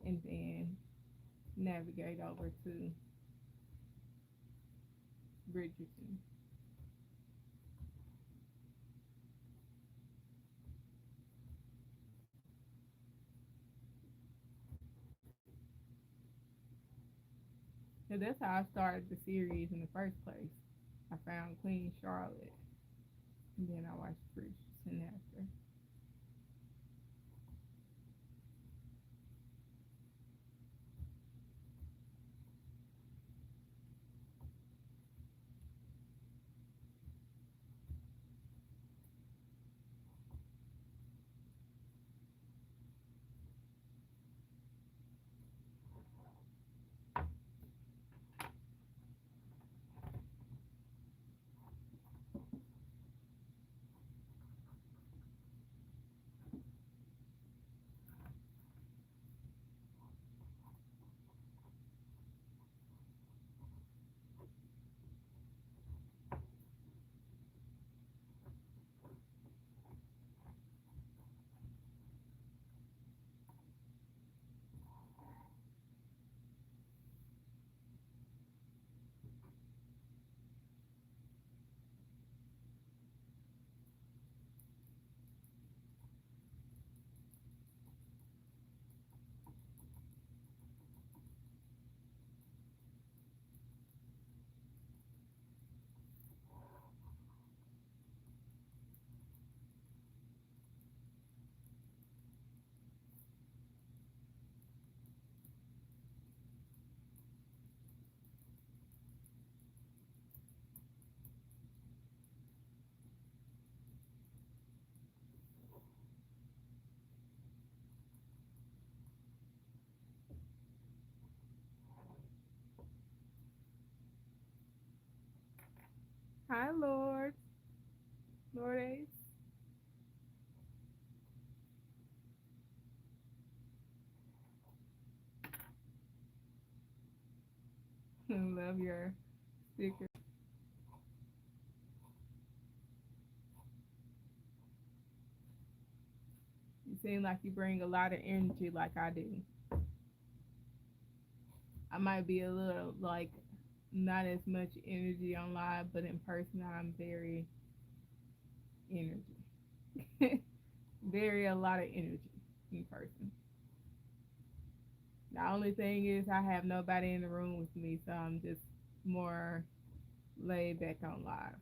and then navigate over to Bridgerton. So that's how I started the series in the first place. I found Queen Charlotte, and then I watched Bridgerton after. Hi, Lord, Lordes. Love your sticker. seem like you bring a lot of energy like I do. I might be a little like not as much energy on live, but in person I'm very energy. Very a lot of energy in person. The only thing is I have nobody in the room with me, so I'm just more laid back on live.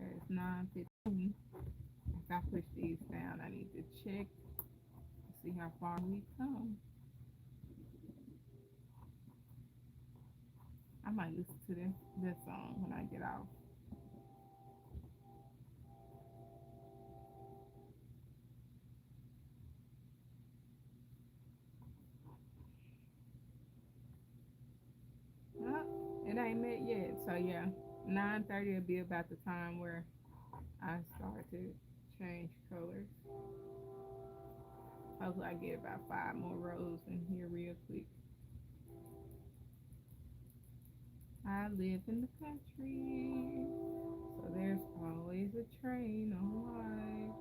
Okay, it's 9:15. If I push these down, I need to check to see how far we come. I might listen to this song when I get off. Oh, it ain't met yet. So yeah, 9:30 will be about the time where I start to change colors. Hopefully I get about 5 more rows in here real quick. I live in the country, so there's always a train on live.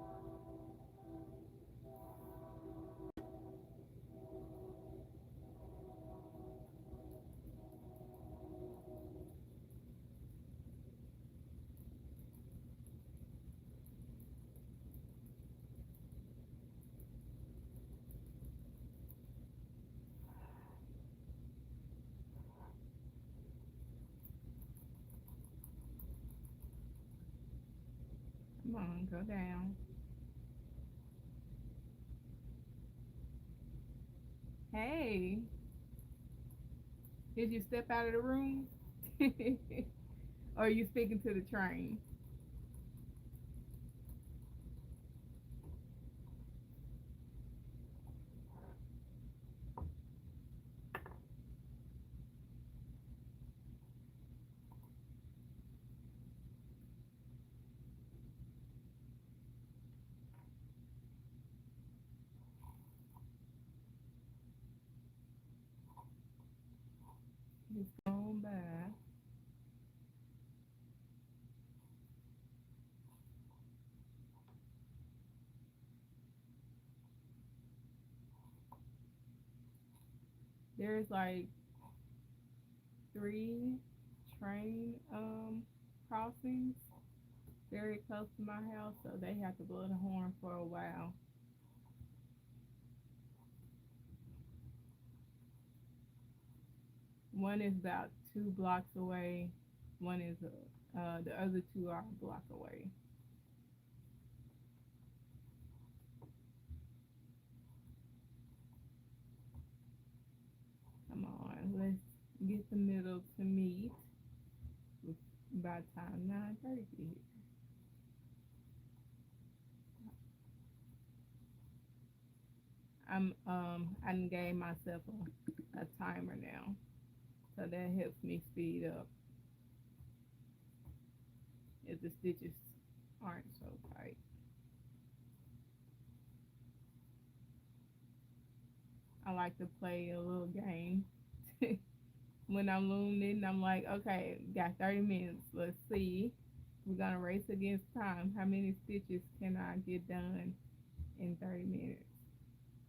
Come on, go down. Hey, did you step out of the room? Or are you speaking to the train? It's going by. There's like 3 train crossings very close to my house, so they have to blow the horn for a while. One is about 2 blocks away. One is the other two are a block away. Come on, let's get the middle to meet by the time 9:30 get here. I done gave myself a timer now, so that helps me speed up if the stitches aren't so tight. I like to play a little game when I'm looming. I'm like, okay, got 30 minutes. Let's see. We're gonna race against time. How many stitches can I get done in 30 minutes?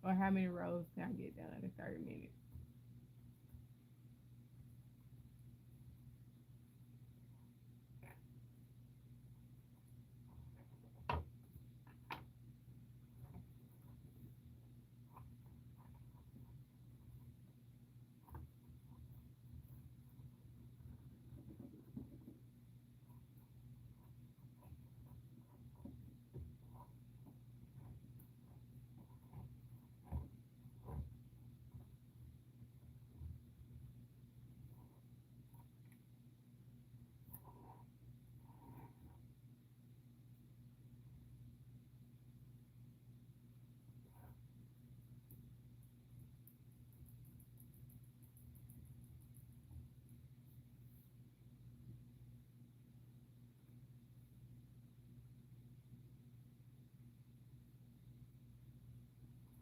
Or how many rows can I get done in 30 minutes?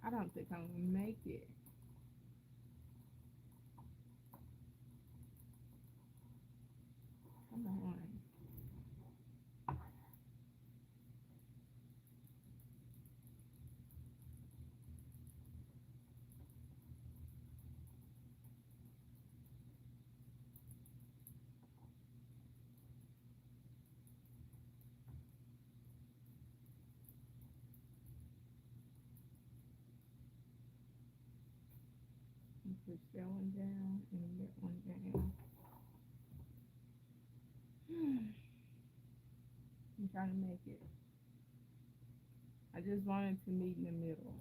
I don't think I'm gonna make it. Come on. Push that one down and that one down. I'm trying to make it. I just wanted to meet in the middle.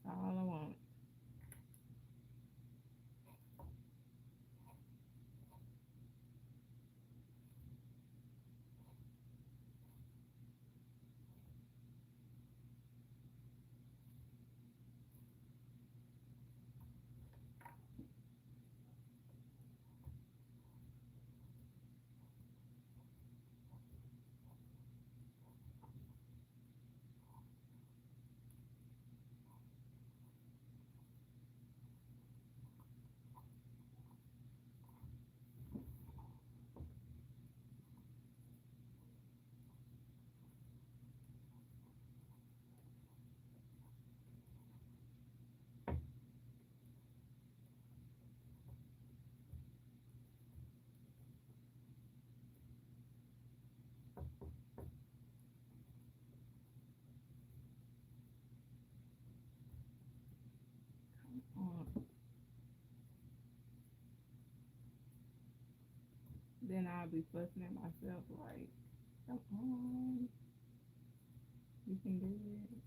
That's all I want. Then I'll be fussing at myself like, come on, you can do it.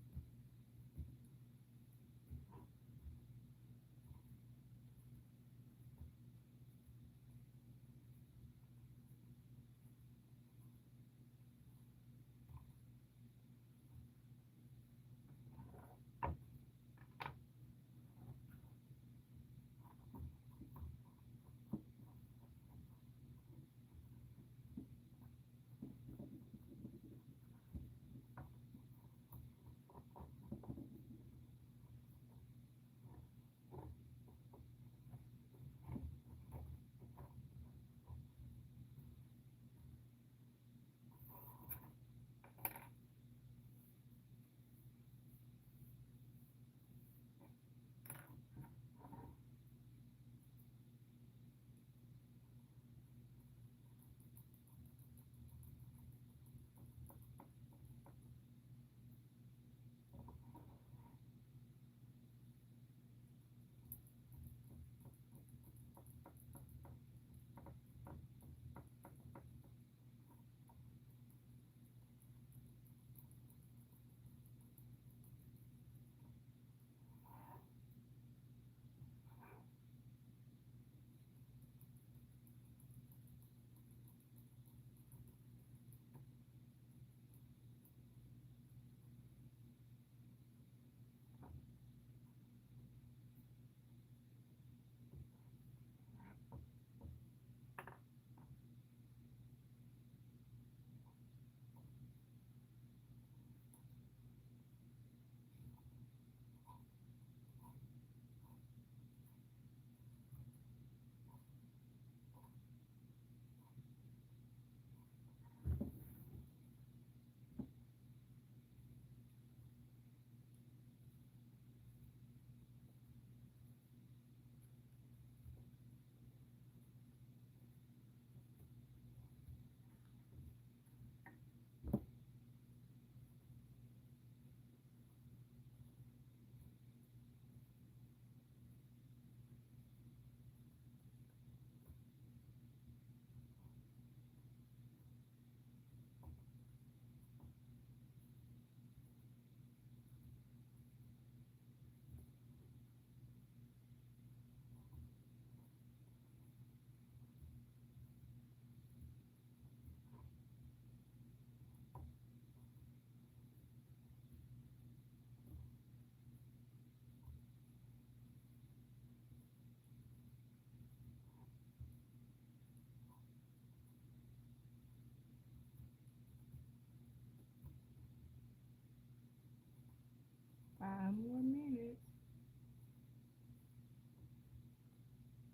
5 more minutes.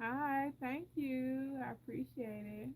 All right, thank you. I appreciate it.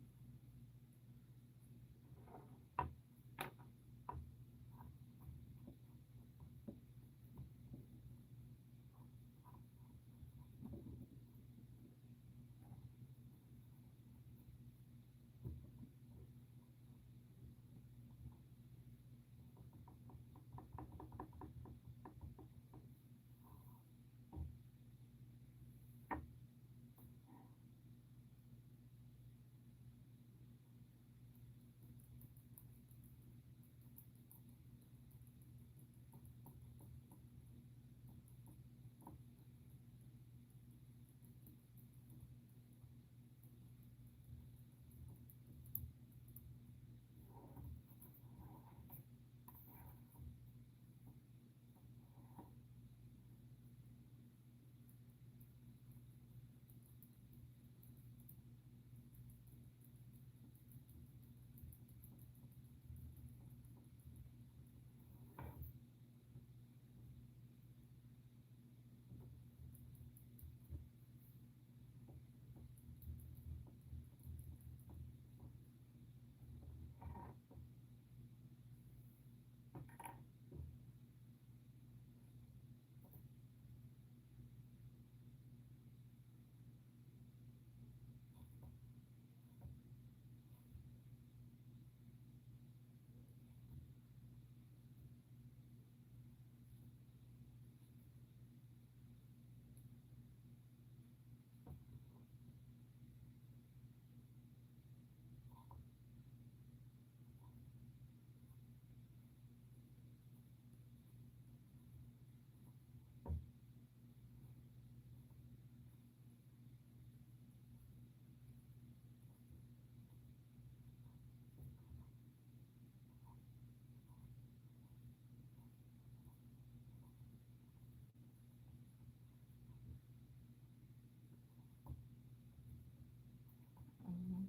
Um,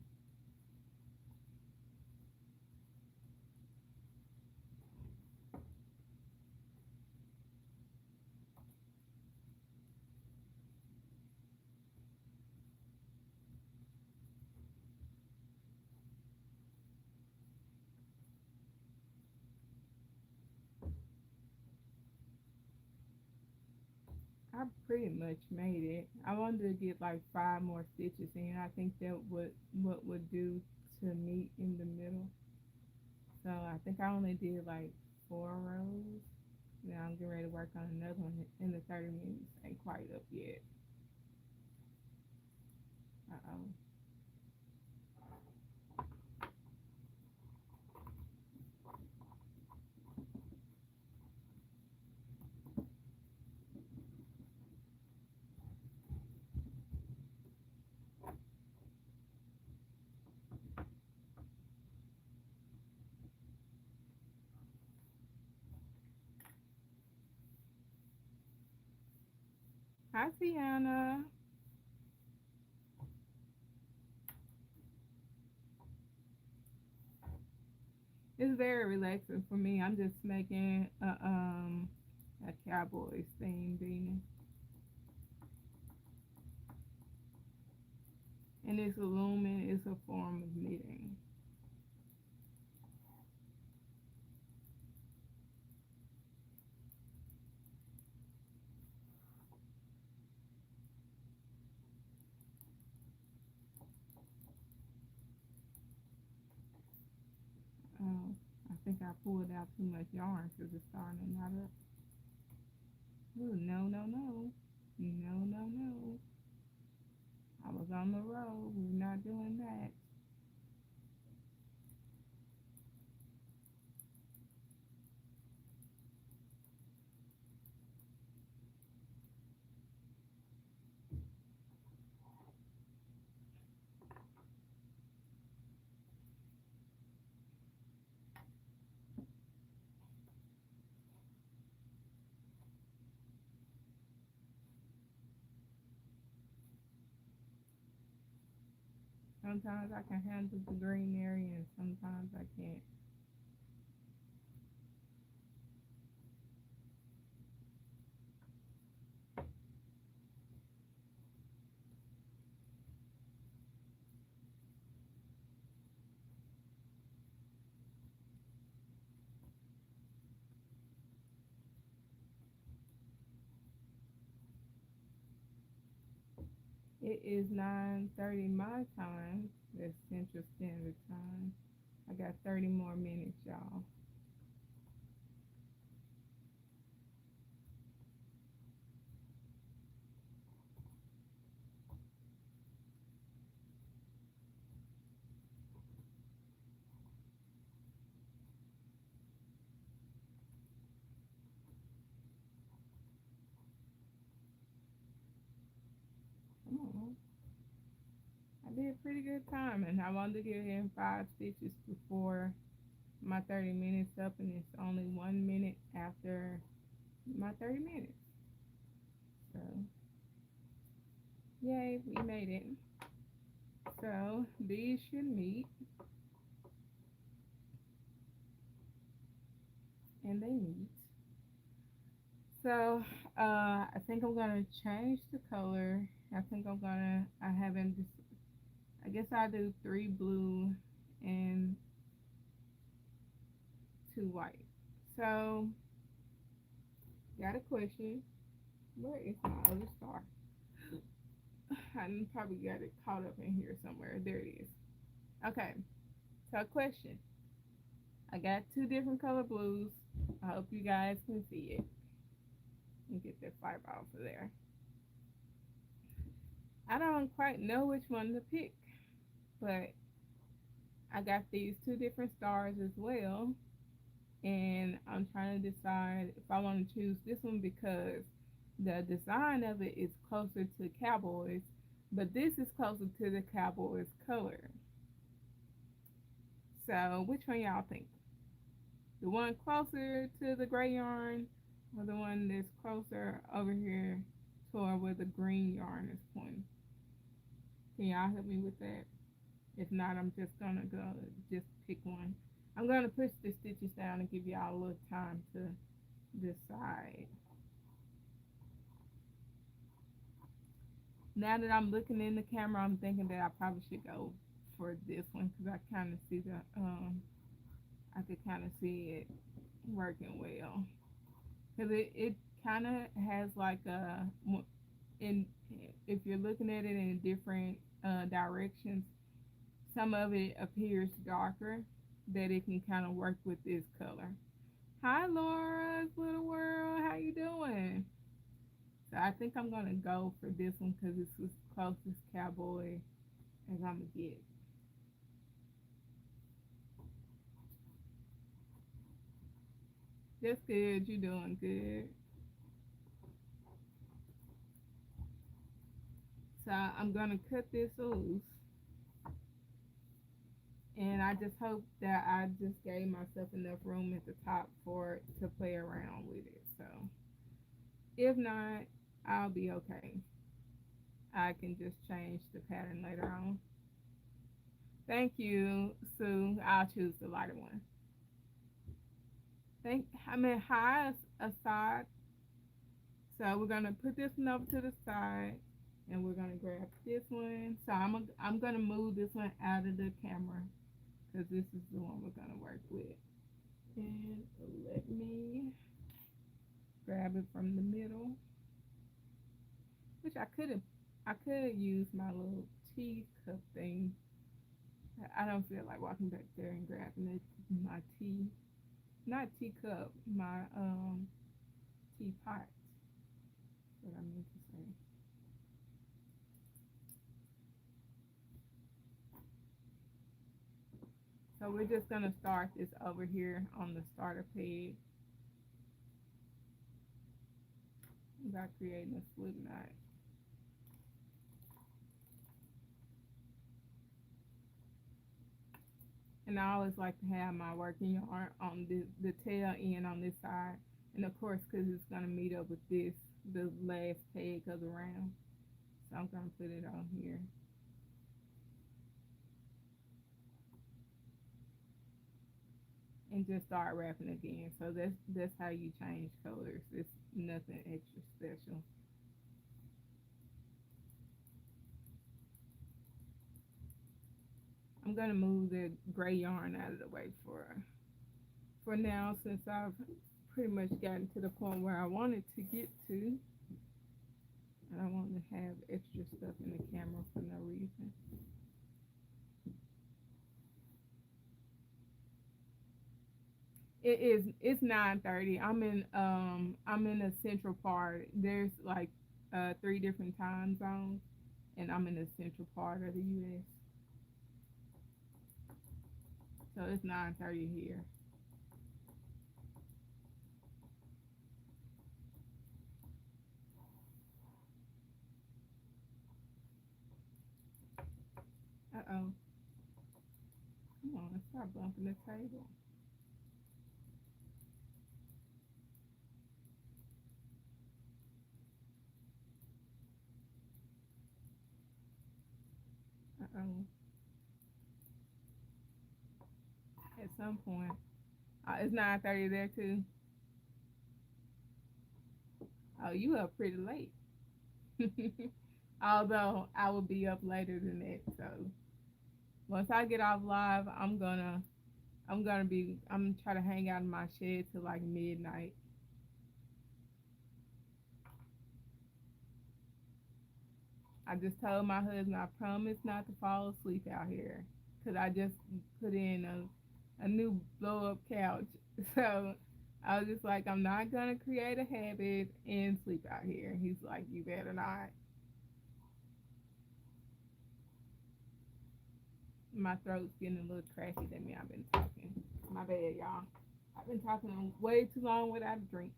I pretty much made it. I wanted to get like 5 more stitches in. I think that would what would do to meet in the middle. So I think I only did like 4 rows. Now I'm getting ready to work on another one in the 30 minutes. Ain't quite up yet. Uh oh. Hi, Tiana. It's very relaxing for me. I'm just making a Cowboys theme beanie, and it's a Loom and it's a form of knitting. Oh, I think I pulled out too much yarn because it's starting to knot up. Ooh, no, no, no, no, no, no. I was on the road. We're not doing that. Sometimes I can handle the green area, and sometimes I can't. It is 9:30 my time. That's Central Standard Time. I got 30 more minutes, y'all. Come on. I did pretty good time, and I wanted to get in 5 stitches before my 30 minutes up, and it's only 1 minute after my 30 minutes. So, yay, we made it. So, these should meet, and they meet. So, I think I'm gonna change the color. I haven't, I guess I'll do 3 blue and 2 white. So, got a question. Where is my other star? I probably got it caught up in here somewhere. There it is. Okay, so question. I got 2 different color blues. I hope you guys can see it and get that fiber off of there. I don't quite know which one to pick, but I got these 2 different stars as well, and I'm trying to decide if I want to choose this one because the design of it is closer to Cowboys, but this is closer to the Cowboys color. So which one y'all think? The one closer to the gray yarn, or the one that's closer over here toward where the green yarn is pointing? Can y'all help me with that? If not, I'm just gonna go just pick one. I'm gonna push the stitches down and give y'all a little time to decide. Now that I'm looking in the camera, I'm thinking that I probably should go for this one because I kind of see I could kind of see it working well. Because it kind of has like in if you're looking at it in different directions, some of it appears darker that it can kind of work with this color. Hi Laura's little world, how you doing? So I think I'm gonna go for this one because it's the closest cowboy as I'm gonna get. That's good, you doing good. So I'm gonna cut this loose, and I just hope that I just gave myself enough room at the top for it to play around with it. So if not, I'll be okay. I can just change the pattern later on. Thank you, Sue. I'll choose the lighter one. I mean, hi, Assad. So we're gonna put this one over to the side, and we're gonna grab this one. So I'm gonna move this one out of the camera because this is the one we're gonna work with. And let me grab it from the middle, which I could use my little teacup thing. I don't feel like walking back there and grabbing my tea, not teacup, my teapot. What I meant to say. So we're just gonna start this over here on the starter page by creating a slip knot. And I always like to have my working yarn on the tail end on this side, and of course, because it's gonna meet up with the last peg of the round. So I'm gonna put it on here. And just start wrapping again. So that's how you change colors. It's nothing extra special. I'm gonna move the gray yarn out of the way for now since I've pretty much gotten to the point where I wanted to get to. I want to have extra stuff in the camera for no reason. It is. It's 9:30. I'm in the central part. There's like three different time zones, and I'm in the central part of the U.S. So it's 9:30 here. Uh oh. Come on, stop bumping the table. Uh oh. At some point, it's 9:30 there too. Oh, you up pretty late. Although I will be up later than that. So once I get off live, I'm try to hang out in my shed till like midnight. I just told my husband I promise not to fall asleep out here because I just put in a new blow up couch. So I was just like, I'm not gonna create a habit and sleep out here. He's like, you better not. My throat's getting a little cracky. That means I've been talking. My bad, y'all. I've been talking way too long without a drink.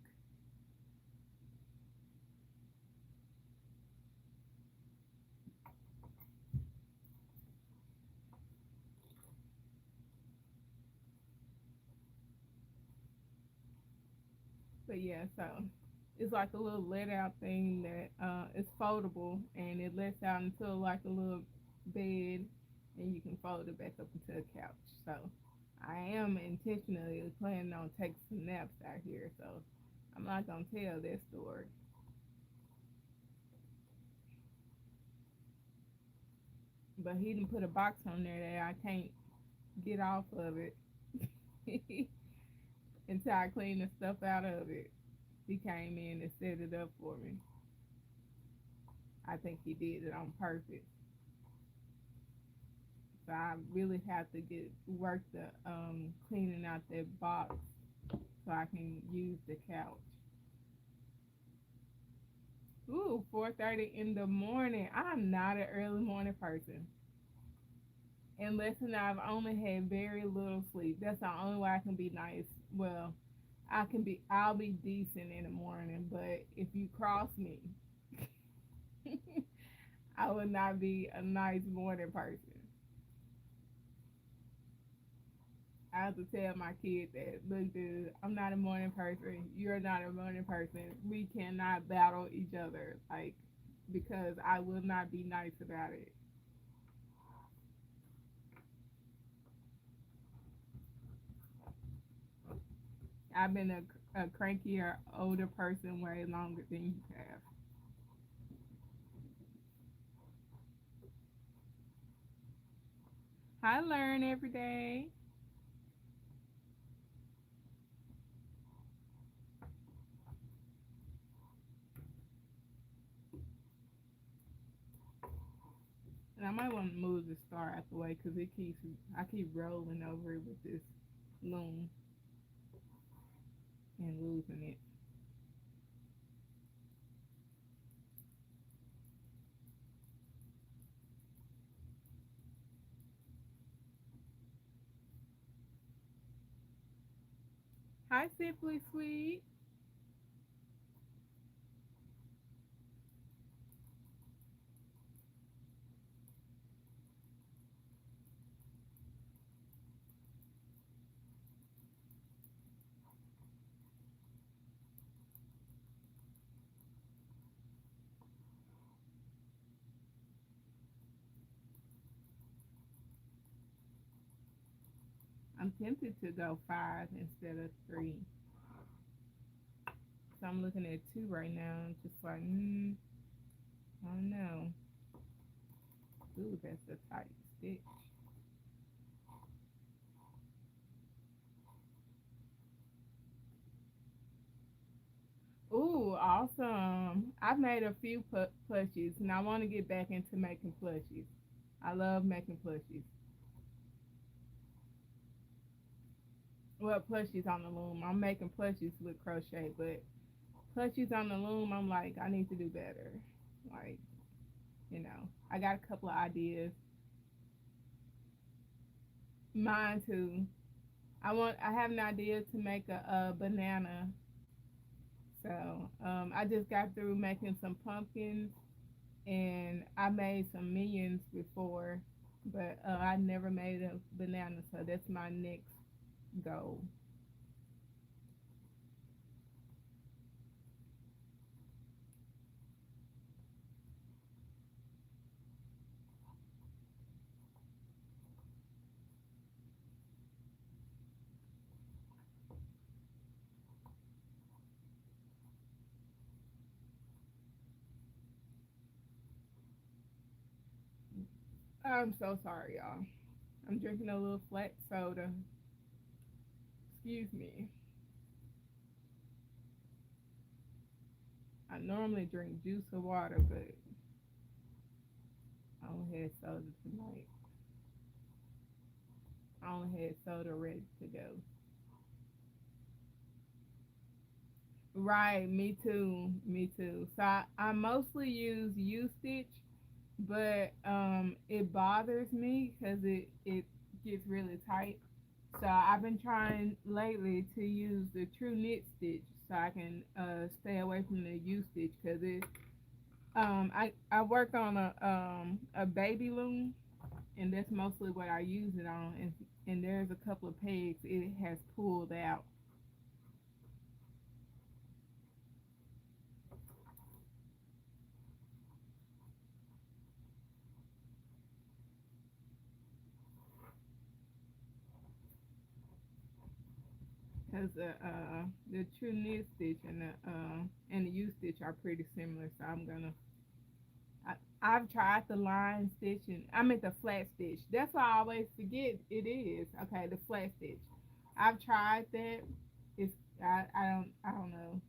But yeah, so it's like a little let out thing that is foldable and it lets out into like a little bed and you can fold it back up into a couch. So I am intentionally planning on taking some naps out here. So I'm not gonna tell that story. But he didn't put a box on there that I can't get off of it until I clean the stuff out of it. He came in and set it up for me. I think he did it on purpose. So I really have to get work the cleaning out that box so I can use the couch. Ooh, 4:30 in the morning. I'm not an early morning person. Unless I've only had very little sleep. That's the only way I can be nice. Well, I'll be decent in the morning, but if you cross me, I would not be a nice morning person. I have to tell my kids that, look, dude, I'm not a morning person. You're not a morning person. We cannot battle each other, like, because I will not be nice about it. I've been a crankier, older person way longer than you have. I learn every day. And I might want to move the star out the way because I keep rolling over it with this loom and losing it. Hi, Simply Sweet. I'm tempted to go five instead of three. So I'm looking at two right now. I'm just like, I don't know. Ooh, that's a tight stitch. Ooh, awesome. I've made a few plushies, and I want to get back into making plushies. I love making plushies. Well, plushies on the loom. I'm making plushies with crochet, but plushies on the loom, I'm like, I need to do better. Like, I got a couple of ideas. Mine too. I have an idea to make a banana. So I just got through making some pumpkins, and I made some minions before, but I never made a banana. So that's my next goal. I'm so sorry, y'all. I'm drinking a little flat soda. Excuse me. I normally drink juice or water, but I only had soda tonight. I only had soda ready to go. Right, me too. Me too. So I mostly use U stitch, but it bothers me because it gets really tight. So I've been trying lately to use the true knit stitch so I can stay away from the U stitch because I work on a baby loom, and that's mostly what I use it on, and there's a couple of pegs it has pulled out. Because the true knit stitch and the U stitch are pretty similar, so I, I've tried the line stitch, and I meant the flat stitch. That's why I always forget it is okay. The flat stitch. I've tried that. It's I don't know.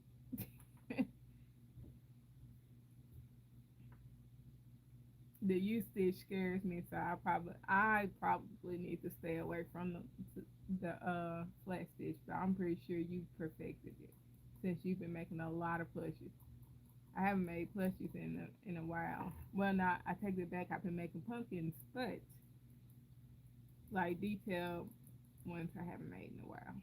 The U stitch scares me, so I probably need to stay away from the flat stitch. But I'm pretty sure you perfected it since you've been making a lot of plushies. I haven't made plushies in a while. Well, not I take it back. I've been making pumpkins, but like detailed ones I haven't made in a while.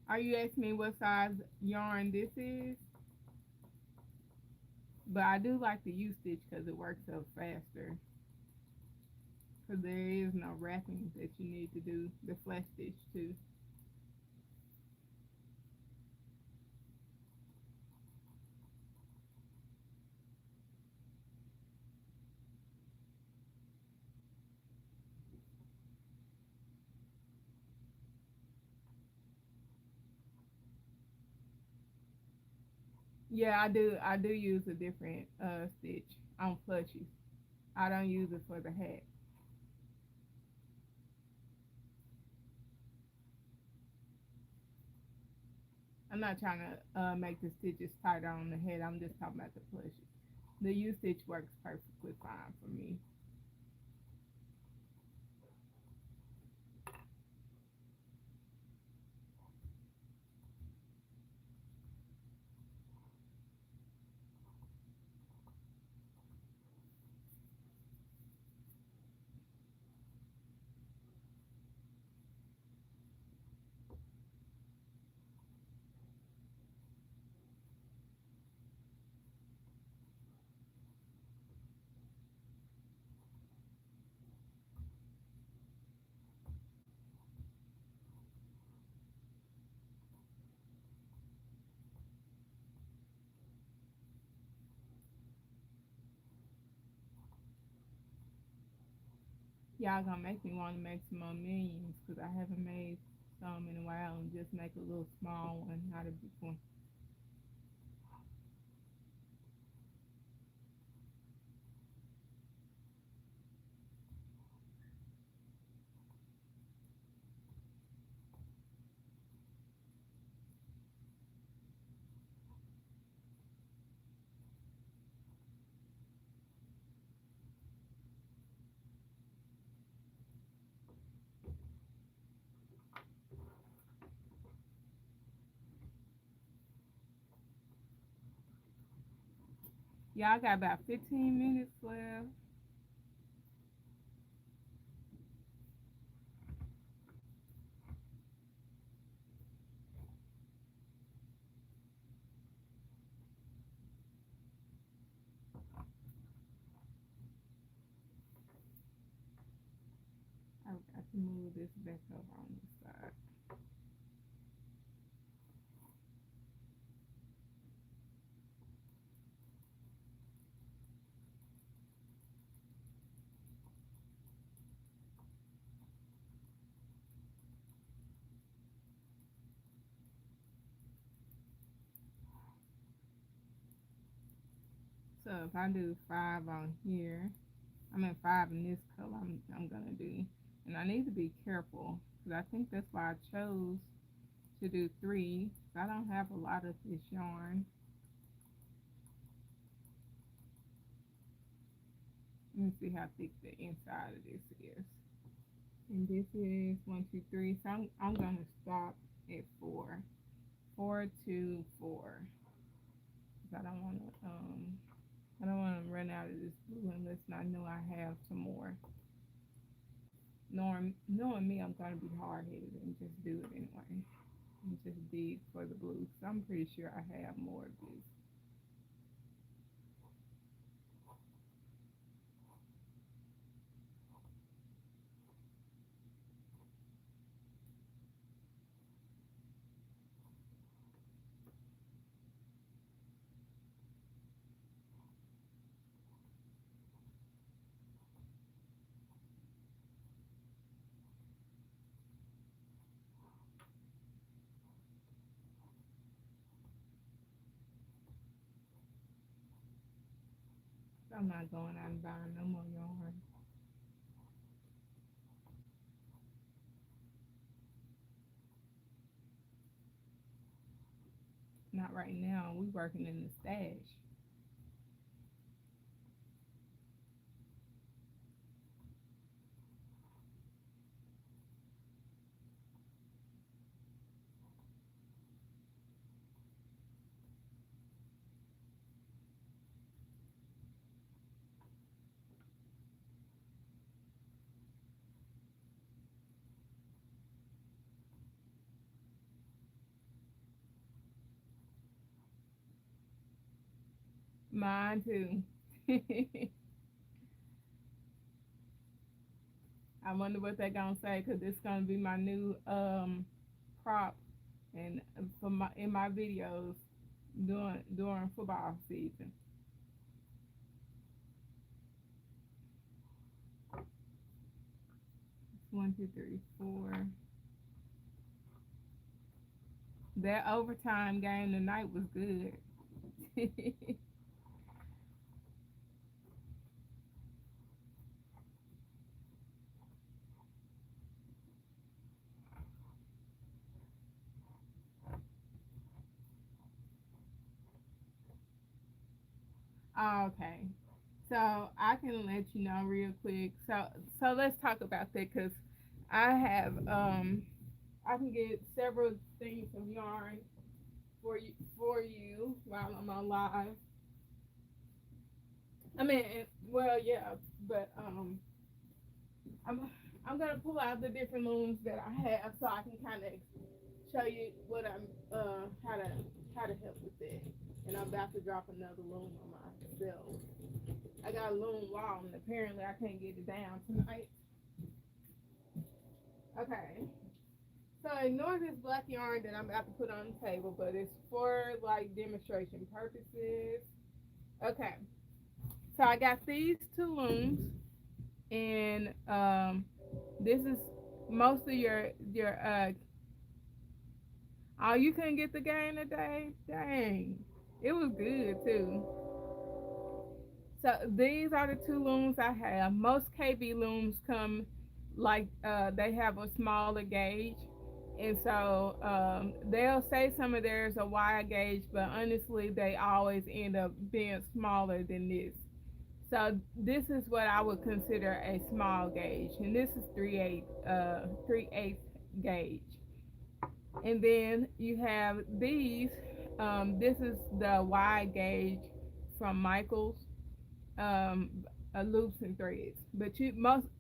Are you asking me what size yarn this is? But I do like the U stitch because it works up faster. Because there is no wrapping that you need to do the flat stitch too. Yeah, I do. I do use a different stitch on plushies. I don't use it for the hat. I'm not trying to make the stitches tighter on the head. I'm just talking about the plushies. The U stitch works perfectly fine for me. Y'all gonna make me want to make some more minions because I haven't made some in a while and just make a little small one, not a big one. Y'all got about 15 minutes left. I've got to move this back over on this side. So if I do 5 on here, I'm at 5 in this color I'm gonna do. And I need to be careful because I think that's why I chose to do 3. I don't have a lot of this yarn. Let me see how thick the inside of this is. And this is 1, 2, 3. So I'm gonna stop at 4. 4 to 4. Cause I don't wanna run out of this blue unless I know I have some more. Knowing me, I'm gonna be hard headed and just do it anyway. And just dig for the blue. So I'm pretty sure I have more of this. So I'm not going out and buying no more yarn. Not right now. We working in the stash. Mine too. I wonder what they're gonna say because it's gonna be my new prop and for my in my videos during football season. 1, 2, 3, 4. That overtime game tonight was good. Okay, so I can let you know real quick. So let's talk about that because I have I can get several things of yarn for you while I'm on live. I mean, well, yeah, but I'm I'm gonna pull out the different looms that I have so I can kind of show you what I'm how to help with it. And I'm about to drop another loom on myself. I got a loom wall and apparently I can't get it down tonight. Okay. So ignore this black yarn that I'm about to put on the table, but it's for like demonstration purposes. Okay. So I got these two looms, and this is most of your. Oh, you couldn't get the game today? Dang, it was good too. So these are the two looms I have. Most KB looms come like they have a smaller gauge, and so they'll say some of theirs are wide gauge, but honestly, they always end up being smaller than this. So this is what I would consider a small gauge, and this is 3/8 gauge. And then you have these. This is the wide gauge from Michael's, um, loops and threads. But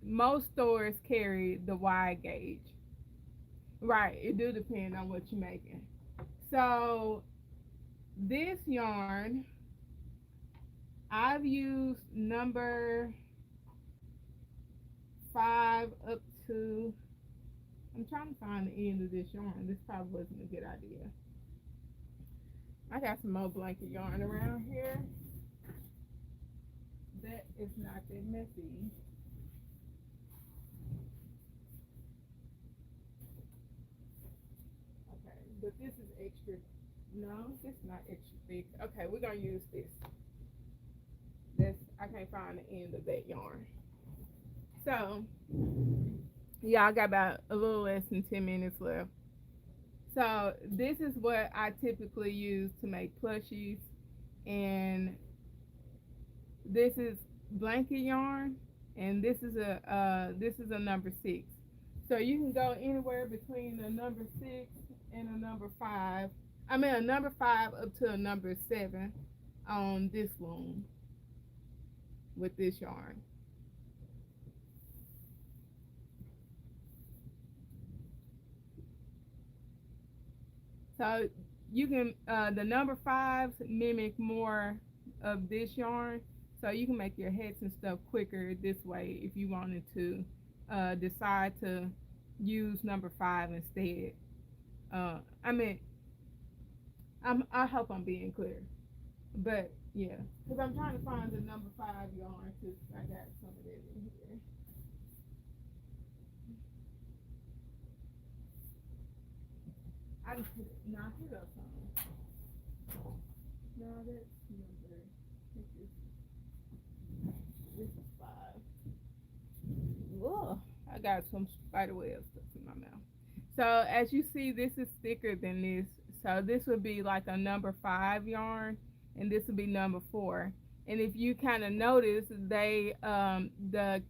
most stores carry the wide gauge. Right, it do depend on what you're making. So this yarn, I've used number 5 up to. I'm trying to find the end of this yarn. This probably wasn't a good idea. I got some more blanket yarn around here. That is not that messy. Okay, but this is extra. No, this is not extra thick. Okay, we're gonna use this. This I can't find the end of that yarn. So yeah, I got about a little less than 10 minutes left. So this is what I typically use to make plushies, and this is blanket yarn, and this is a number 6. So you can go anywhere between a number 6 and a number 5. I mean a number 5 up to a number 7 on this loom with this yarn. So you can the number 5s mimic more of this yarn, so you can make your hats and stuff quicker this way if you wanted to decide to use number 5 instead. I mean, I hope I'm being clear, but yeah, because I'm trying to find the number 5 yarn because I got some of that in here. I just put it. No, I put up some. No, that's number. I think this is 5. Ugh, I got some spider web stuff in my mouth. So as you see, this is thicker than this. So this would be like a number 5 yarn, and this would be number 4. And if you kind of notice, they the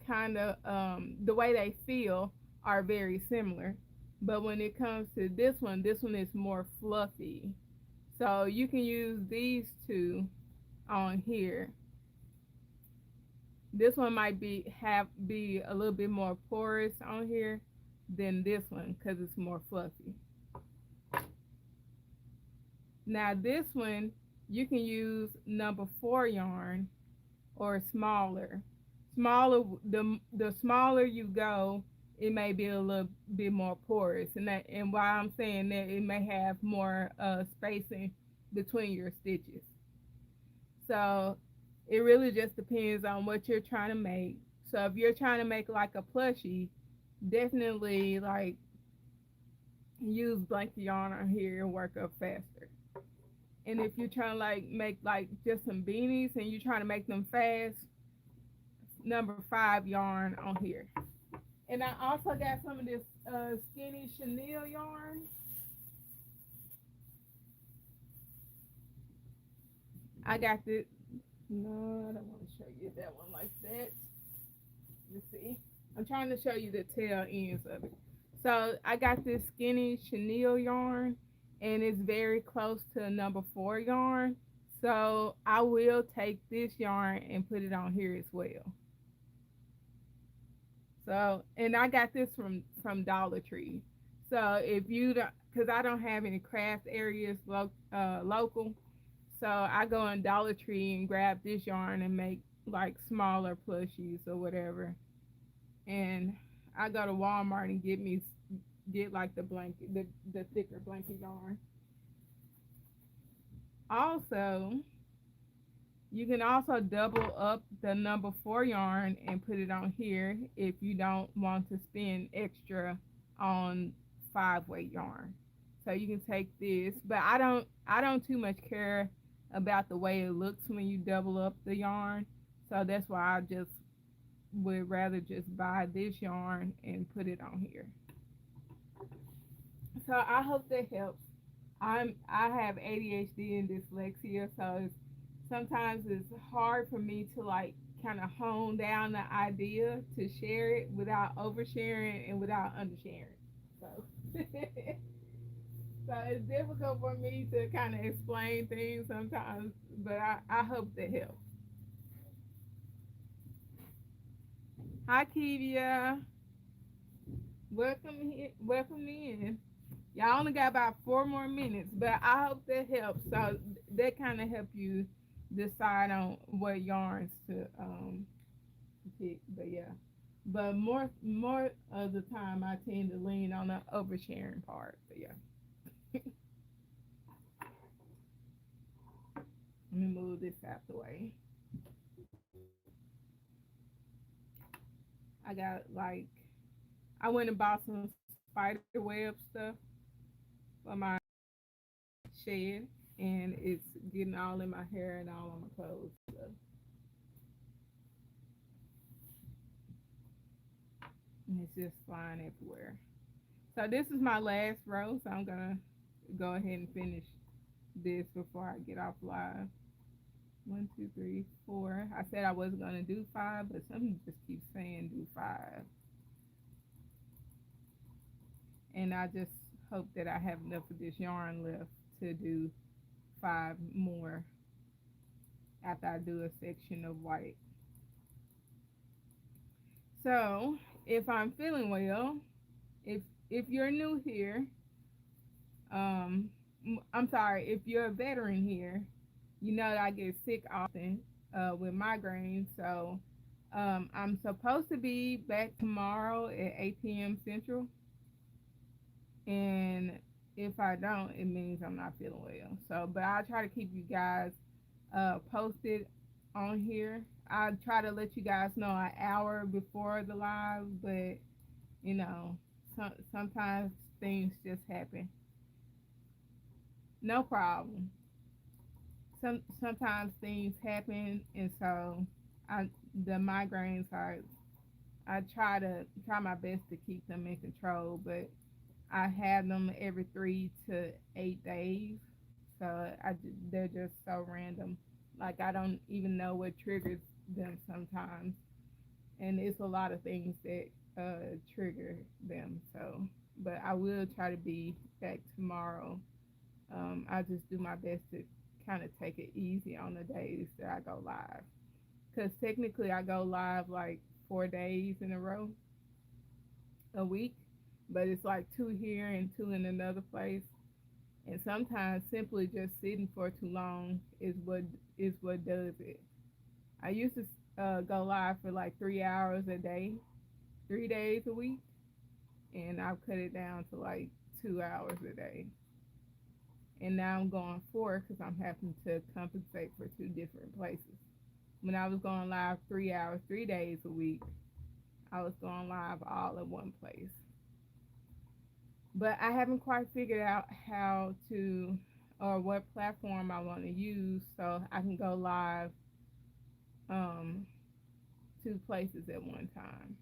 way they feel are very similar. But when it comes to this one is more fluffy. So you can use these two on here. This one might be a little bit more porous on here than this one because it's more fluffy. Now this one you can use number 4 yarn or smaller. The smaller you go, it may be a little bit more porous, and why I'm saying that, it may have more spacing between your stitches. So it really just depends on what you're trying to make. So if you're trying to make like a plushie, definitely like use blanket yarn on here and work up faster. And if you're trying to like make like just some beanies and you're trying to make them fast, number 5 yarn on here. And I also got some of this skinny chenille yarn. I got this. No, I don't want to show you that one like that. Let's see. I'm trying to show you the tail ends of it. So I got this skinny chenille yarn, and it's very close to number 4 yarn. So I will take this yarn and put it on here as well. So, and I got this from Dollar Tree. So if you don't, because I don't have any craft areas local, so I go in Dollar Tree and grab this yarn and make like smaller plushies or whatever. And I go to Walmart and get like the blanket, the thicker blanket yarn. Also, you can also double up the number 4 yarn and put it on here if you don't want to spend extra on 5 weight yarn. So you can take this, but I don't too much care about the way it looks when you double up the yarn. So that's why I just would rather just buy this yarn and put it on here. So I hope that helps. I have ADHD and dyslexia, so sometimes it's hard for me to like kind of hone down the idea to share it without oversharing and without undersharing. So so it's difficult for me to kind of explain things sometimes. but I hope that helps. Hi, Kivia. Welcome in. Y'all only got about 4 more minutes, but I hope that helps. So that kind of help you decide on what yarns to pick. But yeah, but more of the time I tend to lean on the oversharing part. But yeah, let me move this out the way. I got like I went and bought some spider web stuff for my shed, and it's getting all in my hair and all on my clothes. So, and it's just flying everywhere. So this is my last row, so I'm gonna go ahead and finish this before I get off live. One, two, three, four. I said I wasn't gonna do five, but something just keeps saying do five, and I just hope that I have enough of this yarn left to do five more after I do a section of white. So if I'm feeling well, if if you're new here, um, I'm sorry, if you're a veteran here, you know that I get sick often with migraines. So I'm supposed to be back tomorrow at 8 p.m. Central, and if I don't, it means I'm not feeling well. So, but I'll try to keep you guys posted on here. I try to let you guys know an hour before the live, but you know, sometimes things just happen. No problem. Sometimes things happen, and so I the migraines are. I try my best to keep them in control, but I have them every 3 to 8 days, so they're just so random. Like I don't even know what triggers them sometimes, and it's a lot of things that trigger them. So, but I will try to be back tomorrow. I just do my best to kind of take it easy on the days that I go live, because technically I go live like 4 days in a row a week, but it's like two here and two in another place. And sometimes simply just sitting for too long is what does it. I used to go live for like 3 hours a day, 3 days a week, and I've cut it down to like 2 hours a day. And now I'm going four because I'm having to compensate for two different places. When I was going live 3 hours, 3 days a week, I was going live all in one place. But I haven't quite figured out how to or what platform I want to use so I can go live um, two places at one time.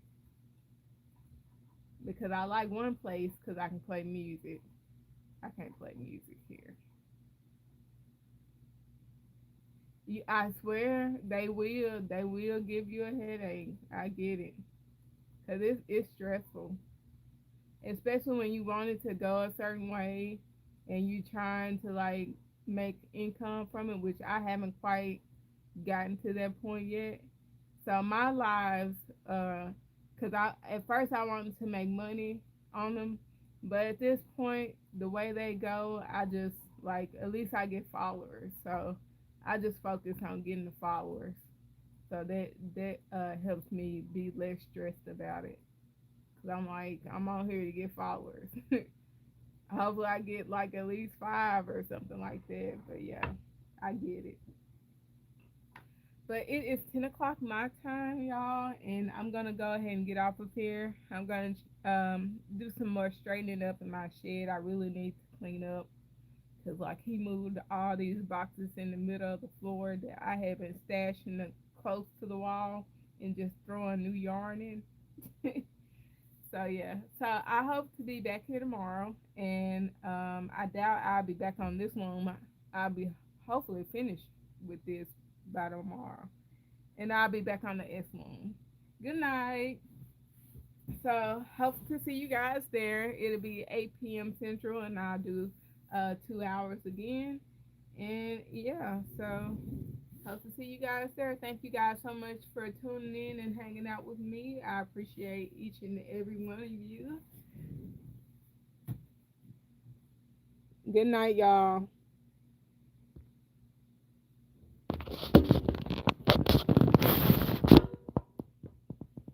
Because I like one place because I can play music. I can't play music here. I swear they will give you a headache. I get it, cause it's stressful, especially when you want it to go a certain way, and you trying to like make income from it, which I haven't quite gotten to that point yet. So my lives, cause I at first I wanted to make money on them, but at this point, the way they go, I just like at least I get followers. So I just focus on getting the followers. So that helps me be less stressed about it. Cause I'm like I'm on here to get followers. Hopefully I get like at least five or something like that. But yeah, I get it. But it is 10 o'clock my time, y'all, and I'm gonna go ahead and get off of here. I'm gonna do some more straightening up in my shed. I really need to clean up because like he moved all these boxes in the middle of the floor that I had been stashing close to the wall and just throwing new yarn in. So yeah, so I hope to be back here tomorrow, and I doubt I'll be back on this one. I'll be hopefully finished with this by tomorrow, and I'll be back on the S one. Good night. So hope to see you guys there. It'll be 8 p.m. Central, and I'll do 2 hours again. And yeah, so hope to see you guys there. Thank you guys so much for tuning in and hanging out with me. I appreciate each and every one of you. Good night, y'all.